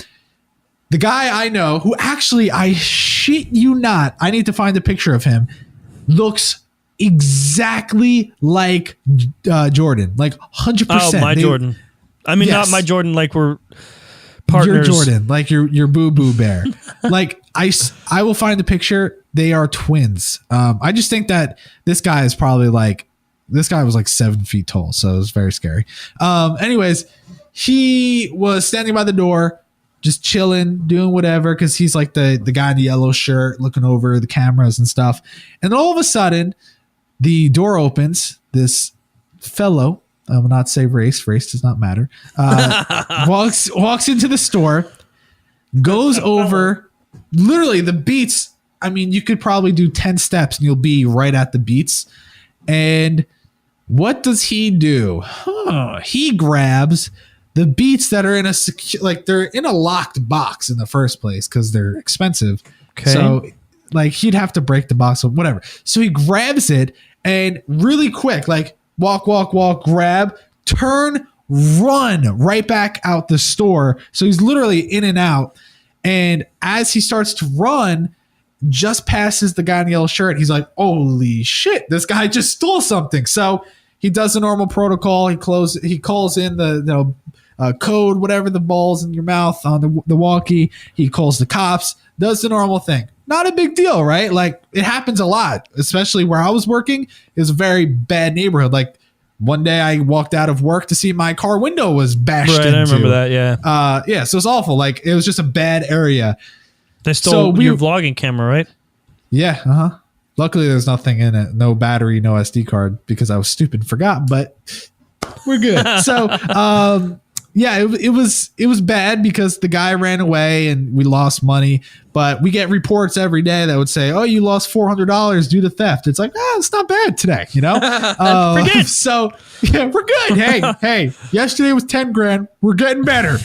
The guy I know, who actually, I shit you not, I need to find a picture of him, looks exactly like Jordan, like 100%. Oh, my Jordan. I mean, yes. Not my Jordan, like we're partners. Your Jordan, like your boo-boo bear. Like, I will find the picture. They are twins. I just think that this guy is probably like, this guy was like 7 feet tall, so it was very scary. Anyways, he was standing by the door, just chilling, doing whatever, because he's like the guy in the yellow shirt looking over the cameras and stuff. And then all of a sudden, the door opens. This fellow, I will not say race does not matter, walks into the store, goes over, literally the Beats. I mean, you could probably do 10 steps and you'll be right at the Beats. And what does he do? He grabs the Beats that are in they're in a locked box in the first place because they're expensive. Okay. So like he'd have to break the box or whatever. So he grabs it and really quick, like walk, grab, turn, run right back out the store. So he's literally in and out. And as he starts to run, just passes the guy in the yellow shirt. He's like, holy shit, this guy just stole something. So he does the normal protocol. He calls in the code, whatever the ball's in your mouth on the walkie. He calls the cops, does the normal thing. Not a big deal, right? Like it happens a lot, especially where I was working. It was a very bad neighborhood. Like one day I walked out of work to see my car window was bashed into. Right, I remember that, yeah. Yeah, so it's awful. Like, it was just a bad area. They stole your vlogging camera, right? Yeah, uh-huh. Luckily, there's nothing in it. No battery, no SD card, because I was stupid and forgot, but we're good. So, yeah, it was bad because the guy ran away and we lost money. But we get reports every day that would say, "Oh, you lost $400 due to theft." It's like, it's not bad today, you know. So yeah, we're good. Hey, yesterday was 10 grand. We're getting better.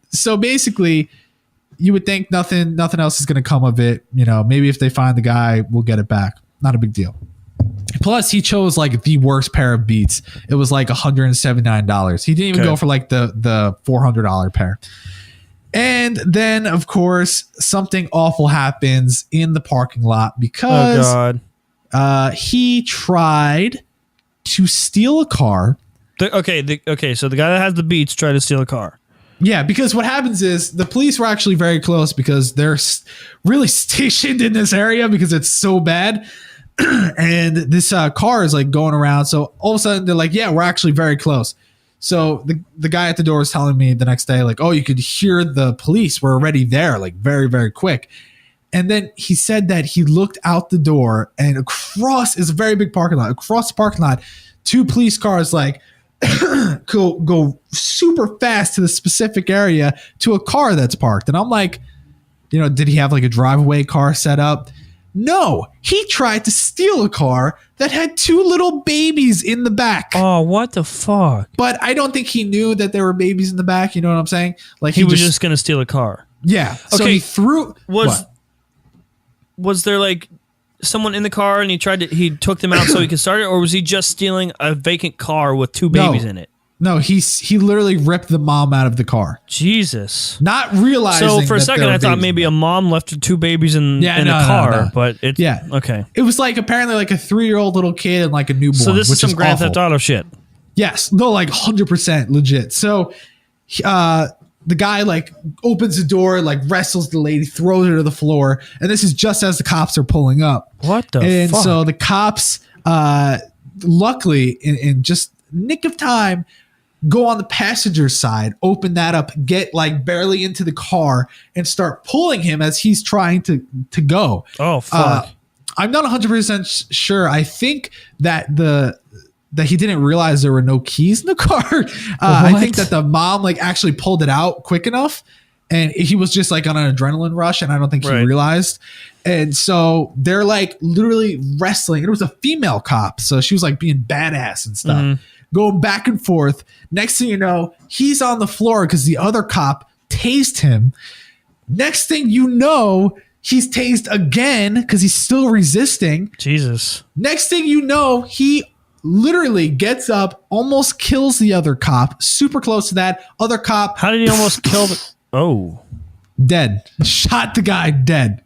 So basically, you would think nothing else is going to come of it. You know, maybe if they find the guy, we'll get it back. Not a big deal. Plus, he chose like the worst pair of Beats. It was like $179. He didn't even go for like the $400 pair. And then, of course, something awful happens in the parking lot because he tried to steal a car. So the guy that has the Beats tried to steal a car. Yeah, because what happens is the police were actually very close because they're really stationed in this area because it's so bad. And this car is like going around. So all of a sudden they're like, yeah, we're actually very close. So the guy at the door was telling me the next day, like, oh, you could hear the police were already there, like very, very quick. And then he said that he looked out the door and across is a very big parking lot. Across the parking lot, 2 police cars like go super fast to the specific area to a car that's parked. And I'm like, you know, did he have like a driveway car set up? No, he tried to steal a car that had 2 little babies in the back. Oh, what the fuck? But I don't think he knew that there were babies in the back. You know what I'm saying? Like he was just going to steal a car. Yeah. Okay. So he threw. Was there like someone in the car and he took them out so he could start it, or was he just stealing a vacant car with 2 babies in it? No, he literally ripped the mom out of the car. Jesus. Not realizing. So for a second, I thought maybe a mom left her 2 babies in a car, but it's okay. It was like apparently like a 3-year-old little kid and like a newborn. So this is some Grand awful. Theft Auto shit. Yes, no, like 100% legit. So, the guy like opens the door, like wrestles the lady, throws her to the floor, and this is just as the cops are pulling up. What the? And fuck? so the cops, luckily, in just nick of time, go on the passenger side, open that up, get like barely into the car, and start pulling him as he's trying to go. Oh fuck! I'm not 100% sure. I think that that he didn't realize there were no keys in the car. I think that the mom like actually pulled it out quick enough, and he was just like on an adrenaline rush, and I don't think he realized. And so they're like literally wrestling. It was a female cop, so she was like being badass and stuff, going back and forth. Next thing you know, he's on the floor because the other cop tased him. Next thing you know, he's tased again because he's still resisting. Jesus. Next thing you know, he literally gets up, almost kills the other cop, super close to that other cop. How did he almost kill the dead. Shot the guy dead.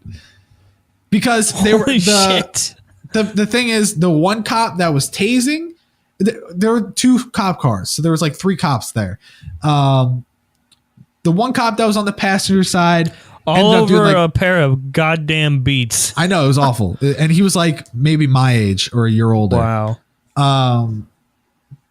Because they were the thing is, the one cop that was tasing, there were 2 cop cars, so there was like 3 cops there. The one cop that was on the passenger side all over like, a pair of goddamn Beats. I know, it was awful. And he was like maybe my age or a year older. Wow.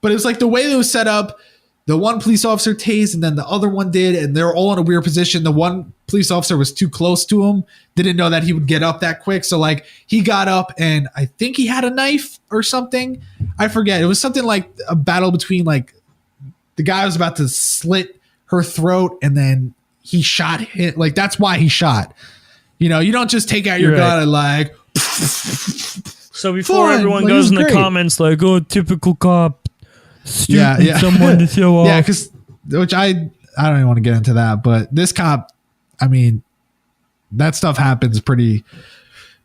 But it was like the way it was set up, the one police officer tased and then the other one did, and they're all in a weird position. The one police officer was too close to him, didn't know that he would get up that quick. So like he got up and I think he had a knife or something. I forget. It was something like a battle between like the guy was about to slit her throat and then he shot him. Like that's why he shot. You know, you don't just take out your gun and like. So before everyone goes in the comments like, "Oh, typical cop, stupid someone to show off." Yeah, because which I don't even want to get into that, but this cop, I mean, that stuff happens pretty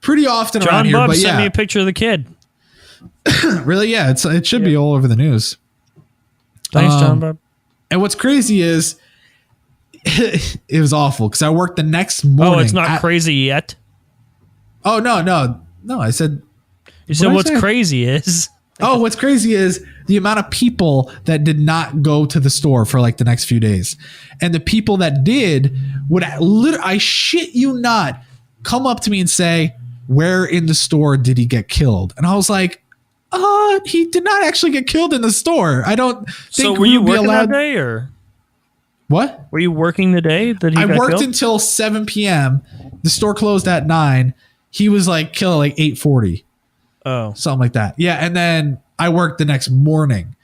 often around here. But sent me a picture of the kid. Really? Yeah, it should be all over the news. Thanks, John Bob. And what's crazy is it was awful because I worked the next morning. Oh, it's not crazy yet. Oh no! I said. You said what's crazy is. Oh, what's crazy is the amount of people that did not go to the store for like the next few days. And the people that did would I shit you not, come up to me and say, "Where in the store did he get killed?" And I was like, He did not actually get killed in the store. I don't think So were you we would be working allowed. that day, or What? were you working the day that he I got worked killed? until 7 p.m. The store closed at 9. He was like killed like 8:40, Oh, something like that. Yeah, and then I worked the next morning.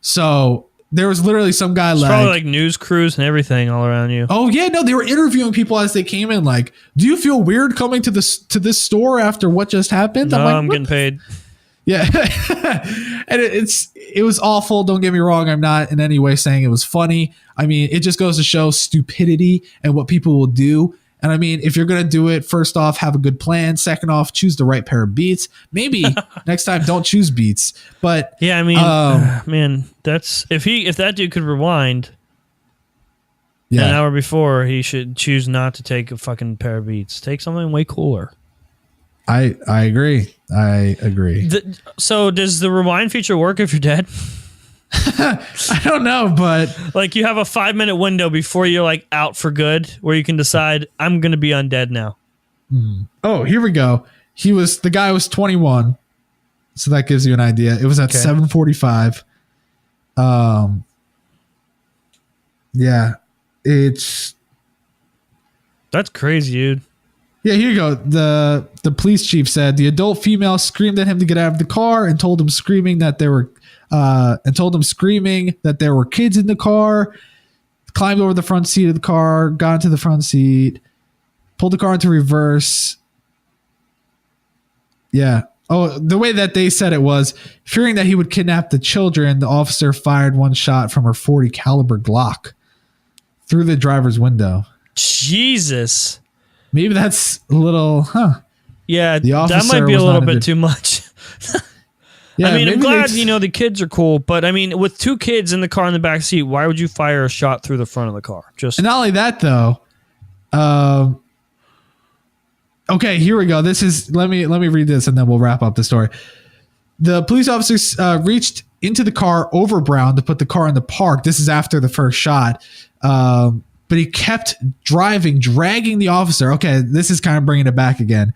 So there was literally some guy it's probably like news crews and everything all around you. oh yeah, no, they were interviewing people as they came in. Like, do you feel weird coming to this store after what just happened? No, like, I'm "What getting paid. Yeah. And it was awful. Don't get me wrong. I'm not in any way saying it was funny. I mean, it just goes to show stupidity and what people will do. And I mean, if you're going to do it, first off, have a good plan. Second off, choose the right pair of Beats. Maybe next time don't choose Beats. But Yeah, I mean, man, that's if that dude could rewind an yeah, hour before, he should choose not to take a fucking pair of Beats. Take something way cooler. I agree. I agree. So does the rewind feature work if you're dead? I don't know, but Like you have a 5-minute window before you're like out for good where you can decide I'm going to be undead now. oh, here we go. The guy was 21. So that gives you an idea. It was at Okay. 7:45. Yeah, That's crazy, dude. yeah, here you go. The police chief said the adult female screamed at him to get out of the car and told him screaming that there were kids in the car. Climbed over the front seat of the car, got into the front seat, pulled the car into reverse. Yeah. Oh, the way that they said it was, fearing that he would kidnap the children, the officer fired one shot from her .40 caliber Glock through the driver's window. Jesus. Maybe that's a little, Yeah, The that officer might be a was little not a bit good- too much. Yeah, I mean, I'm maybe glad, they- the kids are cool, but I mean, with 2 kids in the car in the back seat, why would you fire a shot through the front of the car? Just And not only that, though. Okay, here we go. This is let me read this and then we'll wrap up the story. The police officers reached into the car over Brown to put the car in the park. This is after the first shot. But he kept driving, dragging the officer. Okay, this is kind of bringing it back again.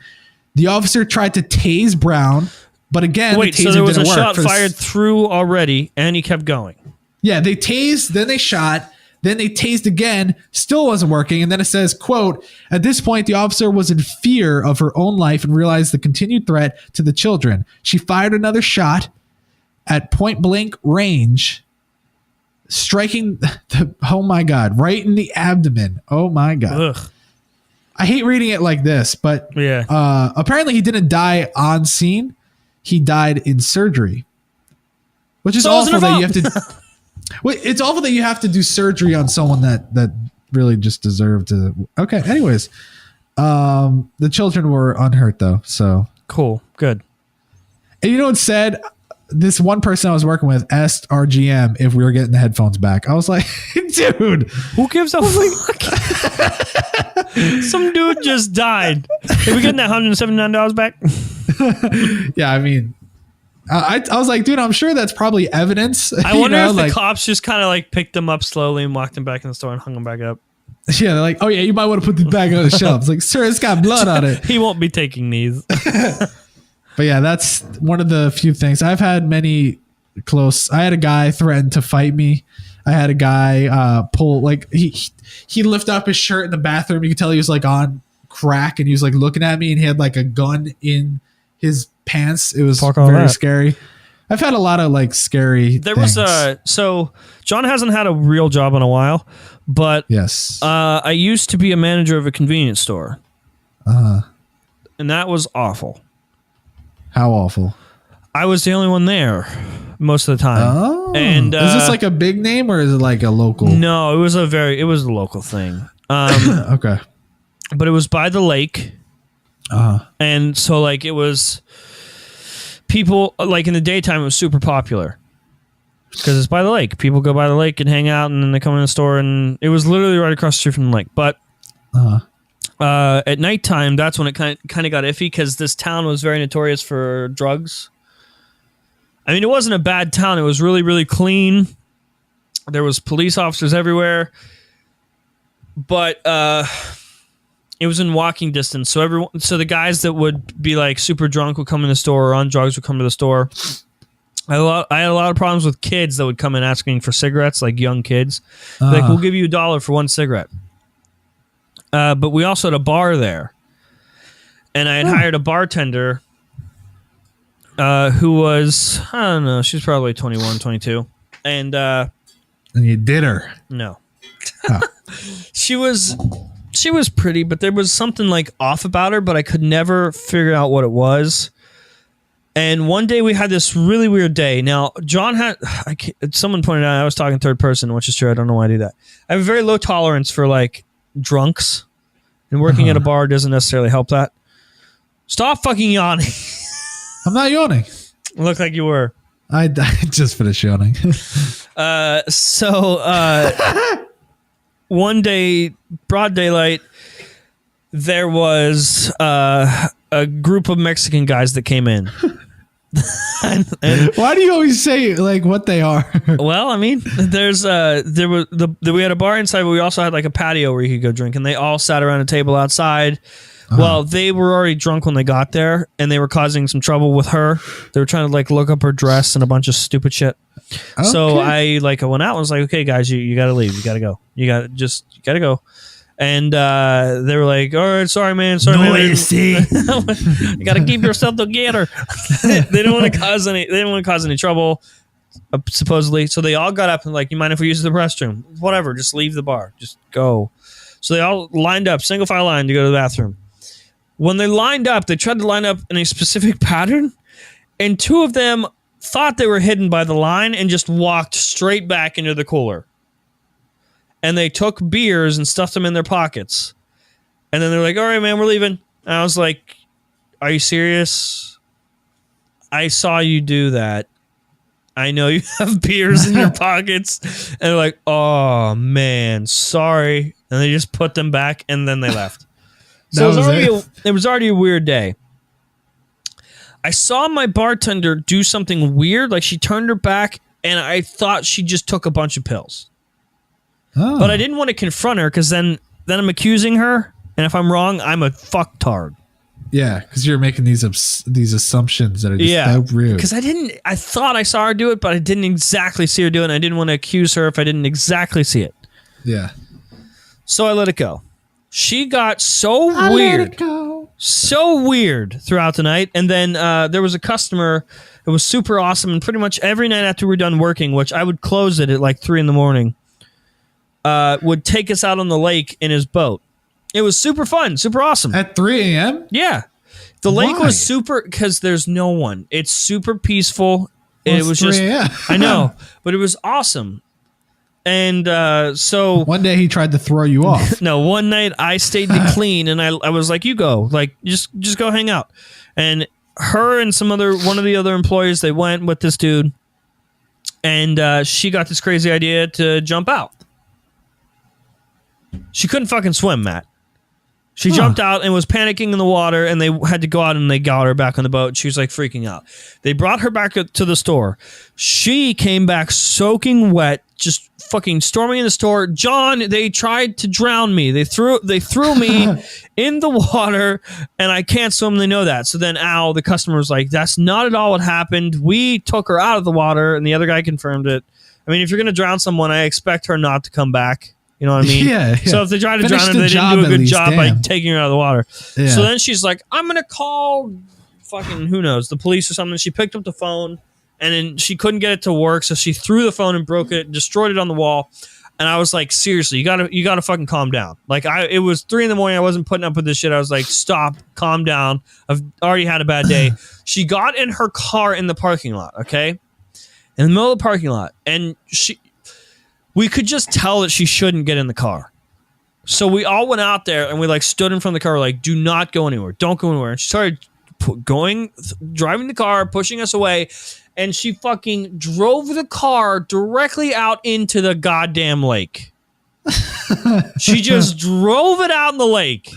The officer tried to tase Brown, but again, wait, the taser so there was a didn't work. shot fired through already, and he kept going. Yeah, they tased, then they shot, then they tased again, still wasn't working. And then it says, quote, at this point, the officer was in fear of her own life and realized the continued threat to the children. She fired another shot at point blank range, striking oh my God, right in the abdomen. Oh my God. Ugh. I hate reading it like this, but Yeah. apparently he didn't die on scene. He died in surgery, which is So it wasn't awful that you her have to. Well, it's awful that you have to do surgery on someone that really just deserved to. Okay. Anyways, the children were unhurt though. So Cool. Good. and you know what said? This one person I was working with asked our GM if we were getting the headphones back. I was like, dude, Who gives a fuck? Some dude just died. Are we getting that $179 back? yeah, I mean, I was like, dude, I'm sure that's probably evidence. I wonder if like, the cops just kind of like picked him up slowly and walked him back in the store and hung him back up. yeah, they're like, oh yeah, you might want to put this back on the shelf. It's like, sir, it's got blood on it. He won't be taking these. But yeah, that's one of the few things. I've had many close. I had a guy threaten to fight me. I had a guy pull, like, he lift up his shirt in the bathroom. You could tell he was like on crack and he was like looking at me and he had like a gun in his pants. It was Fuck all very that. scary. I've had a lot of like scary There things. was so John hasn't had a real job in a while, but Yes. I used to be a manager of a convenience store. And that was awful. How awful. I was the only one there most of the time. Oh. And is this like a big name or is it like a local? No, it was a local thing. Okay. But it was by the lake. And so like it was people like in the daytime it was super popular. Because it's by the lake. People go by the lake and hang out and then they come in the store and it was literally right across the street from the lake. But at nighttime, that's when it kind of got iffy because this town was very notorious for drugs. I mean, it wasn't a bad town. It was really, really clean. There was police officers everywhere. But it was in walking distance. So the guys that would be like super drunk would come in the store or on drugs would come to the store. I had a lot of problems with kids that would come in asking for cigarettes, like young kids. Like, we'll give you $1 for one cigarette. But we also had a bar there. And I had hired a bartender who was, I don't know, she was probably 21, 22. And you did her. No. She was pretty, but there was something like off about her, but I could never figure out what it was. And one day we had this really weird day. Now, John had, someone pointed out I was talking third person, which is true. I don't know why I do that. I have a very low tolerance for like drunks, and working at a bar doesn't necessarily help that. Stop fucking yawning. I'm not yawning. Looked like you were. I just finished yawning. One day, broad daylight, there was a group of Mexican guys that came in. and why do you always say like what they are? Well, I mean, we had a bar inside, but we also had like a patio where you could go drink, and they all sat around a table outside. Well, they were already drunk when they got there, and they were causing some trouble with her. They were trying to like look up her dress and a bunch of stupid shit. Okay. So I went out and was like, okay, guys, you got to leave. You got to go. You got to go. And they were like, all right, sorry, man. Sorry, man. You got to keep yourself together. They didn't want to cause any trouble, supposedly. So they all got up and like, you mind if we use the restroom? Whatever. Just leave the bar. Just go. So they all lined up, single file line to go to the bathroom. When they lined up, they tried to line up in a specific pattern, and two of them thought they were hidden by the line and just walked straight back into the cooler. And they took beers and stuffed them in their pockets. And then they're like, all right, man, we're leaving. And I was like, are you serious? I saw you do that. I know you have beers in your pockets. And they're like, oh, man, sorry. And they just put them back, and then they left. So it was already a weird day. I saw my bartender do something weird. Like, she turned her back, and I thought she just took a bunch of pills. Oh. But I didn't want to confront her, because then I'm accusing her, and if I'm wrong, I'm a fucktard. Yeah, because you're making these assumptions that are just so rude. Because I thought I saw her do it, but I didn't exactly see her do it, and I didn't want to accuse her if I didn't exactly see it. Yeah. So I let it go. She got so weird throughout the night. And then there was a customer that was super awesome. And pretty much every night after we were done working, which I would close it at like 3 a.m, would take us out on the lake in his boat. It was super fun, super awesome. At 3 a.m.? Yeah. The lake was super, because there's no one. It's super peaceful. Well, it was 3 just, a.m. I know, but it was awesome. And so one day he tried to throw you off. No, one night I stayed to clean, and I was like, you go, like, just go hang out. And her and one of the other employees, they went with this dude, and she got this crazy idea to jump out. She couldn't fucking swim, Matt. She jumped out and was panicking in the water, and they had to go out and they got her back on the boat. She was like freaking out. They brought her back to the store. She came back soaking wet, just fucking storming in the store. John, they tried to drown me. They threw me in the water, and I can't swim. They know that. So then Al, the customer, was like, that's not at all what happened. We took her out of the water, and the other guy confirmed it. I mean, if you're going to drown someone, I expect her not to come back. You know what I mean? Yeah. So if they tried to drown her, they didn't do a good job by taking her out of the water. Yeah. So then she's like, I'm going to call fucking, who knows, the police or something. She picked up the phone, and then she couldn't get it to work. So she threw the phone and broke it, destroyed it on the wall. And I was like, seriously, you gotta fucking calm down. Like, it was 3 a.m. I wasn't putting up with this shit. I was like, stop, calm down. I've already had a bad day. She got in her car in the parking lot, okay? In the middle of the parking lot. And we could just tell that she shouldn't get in the car. So we all went out there, and we like stood in front of the car. We're like, do not go anywhere. Don't go anywhere. And she started driving the car, pushing us away. And she fucking drove the car directly out into the goddamn lake. She just drove it out in the lake.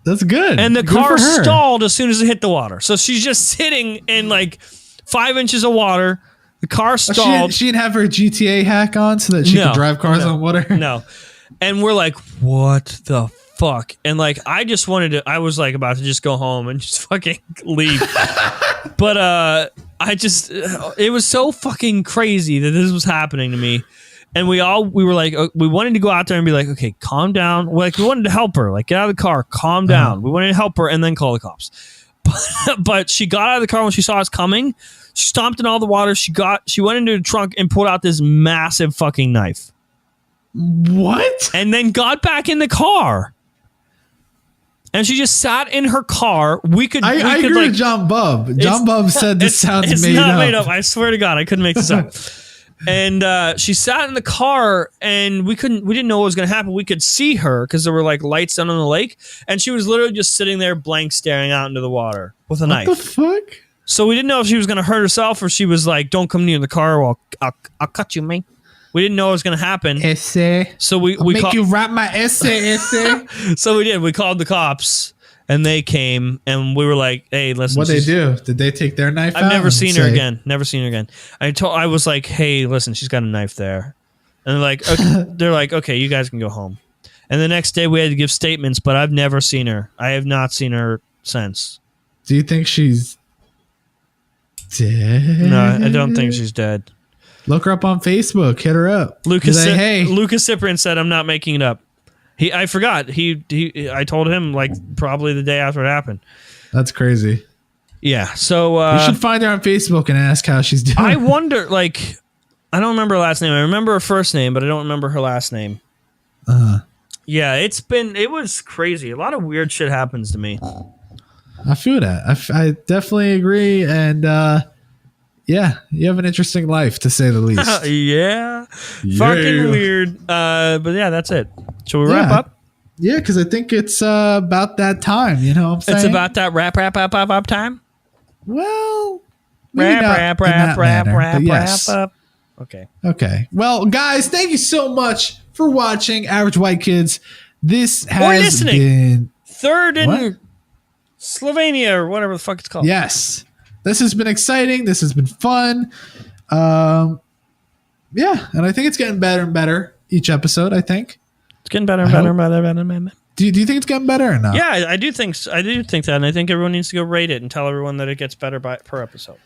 That's good. And the car stalled as soon as it hit the water. So she's just sitting in like 5 inches of water. The car stalled. She didn't have her GTA hack on so that she could drive cars on water? No. And we're like, what the fuck? And like, I was like about to just go home and just fucking leave. But it was so fucking crazy that this was happening to me. And we were like, we wanted to go out there and be like, okay, calm down. Like, we wanted to help her, like, get out of the car, calm down. We wanted to help her and then call the cops. But she got out of the car when she saw us coming. She stomped in all the water. She went into the trunk and pulled out this massive fucking knife. What? And then got back in the car. And she just sat in her car. I agree with John Bubb. John Bubb said this sounds made up. It's not made up. I swear to God, I couldn't make this up. And she sat in the car, and we didn't know what was going to happen. We could see her because there were like lights down on the lake, and she was literally just sitting there, blank, staring out into the water with a knife. What the fuck? So we didn't know if she was going to hurt herself or she was like, "Don't come near the car, or I'll cut you, mate." We didn't know what was going to happen. Essay. So we make you write my essay. So we did. We called the cops. And they came, and we were like, "Hey, listen." What they do? Did they take their knife out? I've never seen her again. Never seen her again. I was like, "Hey, listen, she's got a knife there," and they're like, "Okay, you guys can go home." And the next day, we had to give statements, but I've never seen her. I have not seen her since. Do you think she's dead? No, I don't think she's dead. Look her up on Facebook. Hit her up. Lucas Cyprian said, "I'm not making it up." I forgot. I told him like probably the day after it happened. That's crazy. Yeah. So you should find her on Facebook and ask how she's doing. I wonder. Like, I don't remember her last name. I remember her first name, but I don't remember her last name. Yeah, it was crazy. A lot of weird shit happens to me. I feel that. I definitely agree. And yeah, you have an interesting life, to say the least. Yeah. Fucking weird. But yeah, that's it. Shall we wrap up? Yeah, because I think it's about that time. You know what I'm saying? It's about that wrap time? Well, wrap up. Okay. Well, guys, thank you so much for watching Average White Kids. This has been third in Slovenia or whatever the fuck it's called. Yes. This has been exciting. This has been fun. Yeah, and I think it's getting better and better each episode, I think. It's getting better and better. Do you think it's getting better or not? Yeah, I do think that, and I think everyone needs to go rate it and tell everyone that it gets better per episode.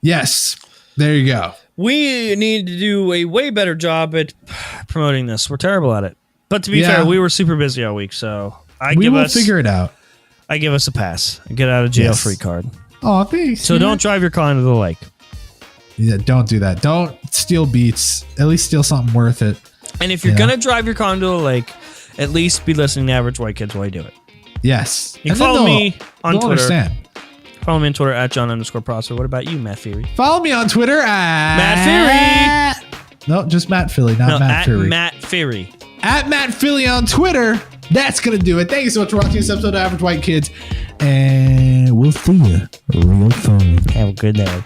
Yes. There you go. We need to do a way better job at promoting this. We're terrible at it. But to be fair, we were super busy all week, so we will figure it out. I give us a pass. A get out of jail free card. Oh, thanks. So don't drive your car into the lake. Yeah, don't do that. Don't steal beats. At least steal something worth it. And if you're going to drive your car into the lake, at least be listening to Average White Kids while you do it. Yes. You can follow me on Twitter. Understand. Follow me on Twitter at John_Prosser. What about you, Matt Feary? Follow me on Twitter at Matt Feary. No, just Matt Philly, not Matt Feary. Matt Feary. At Matt Philly on Twitter. That's going to do it. Thank you so much for watching this episode of Average White Kids. And we'll see you real soon. Have a good day.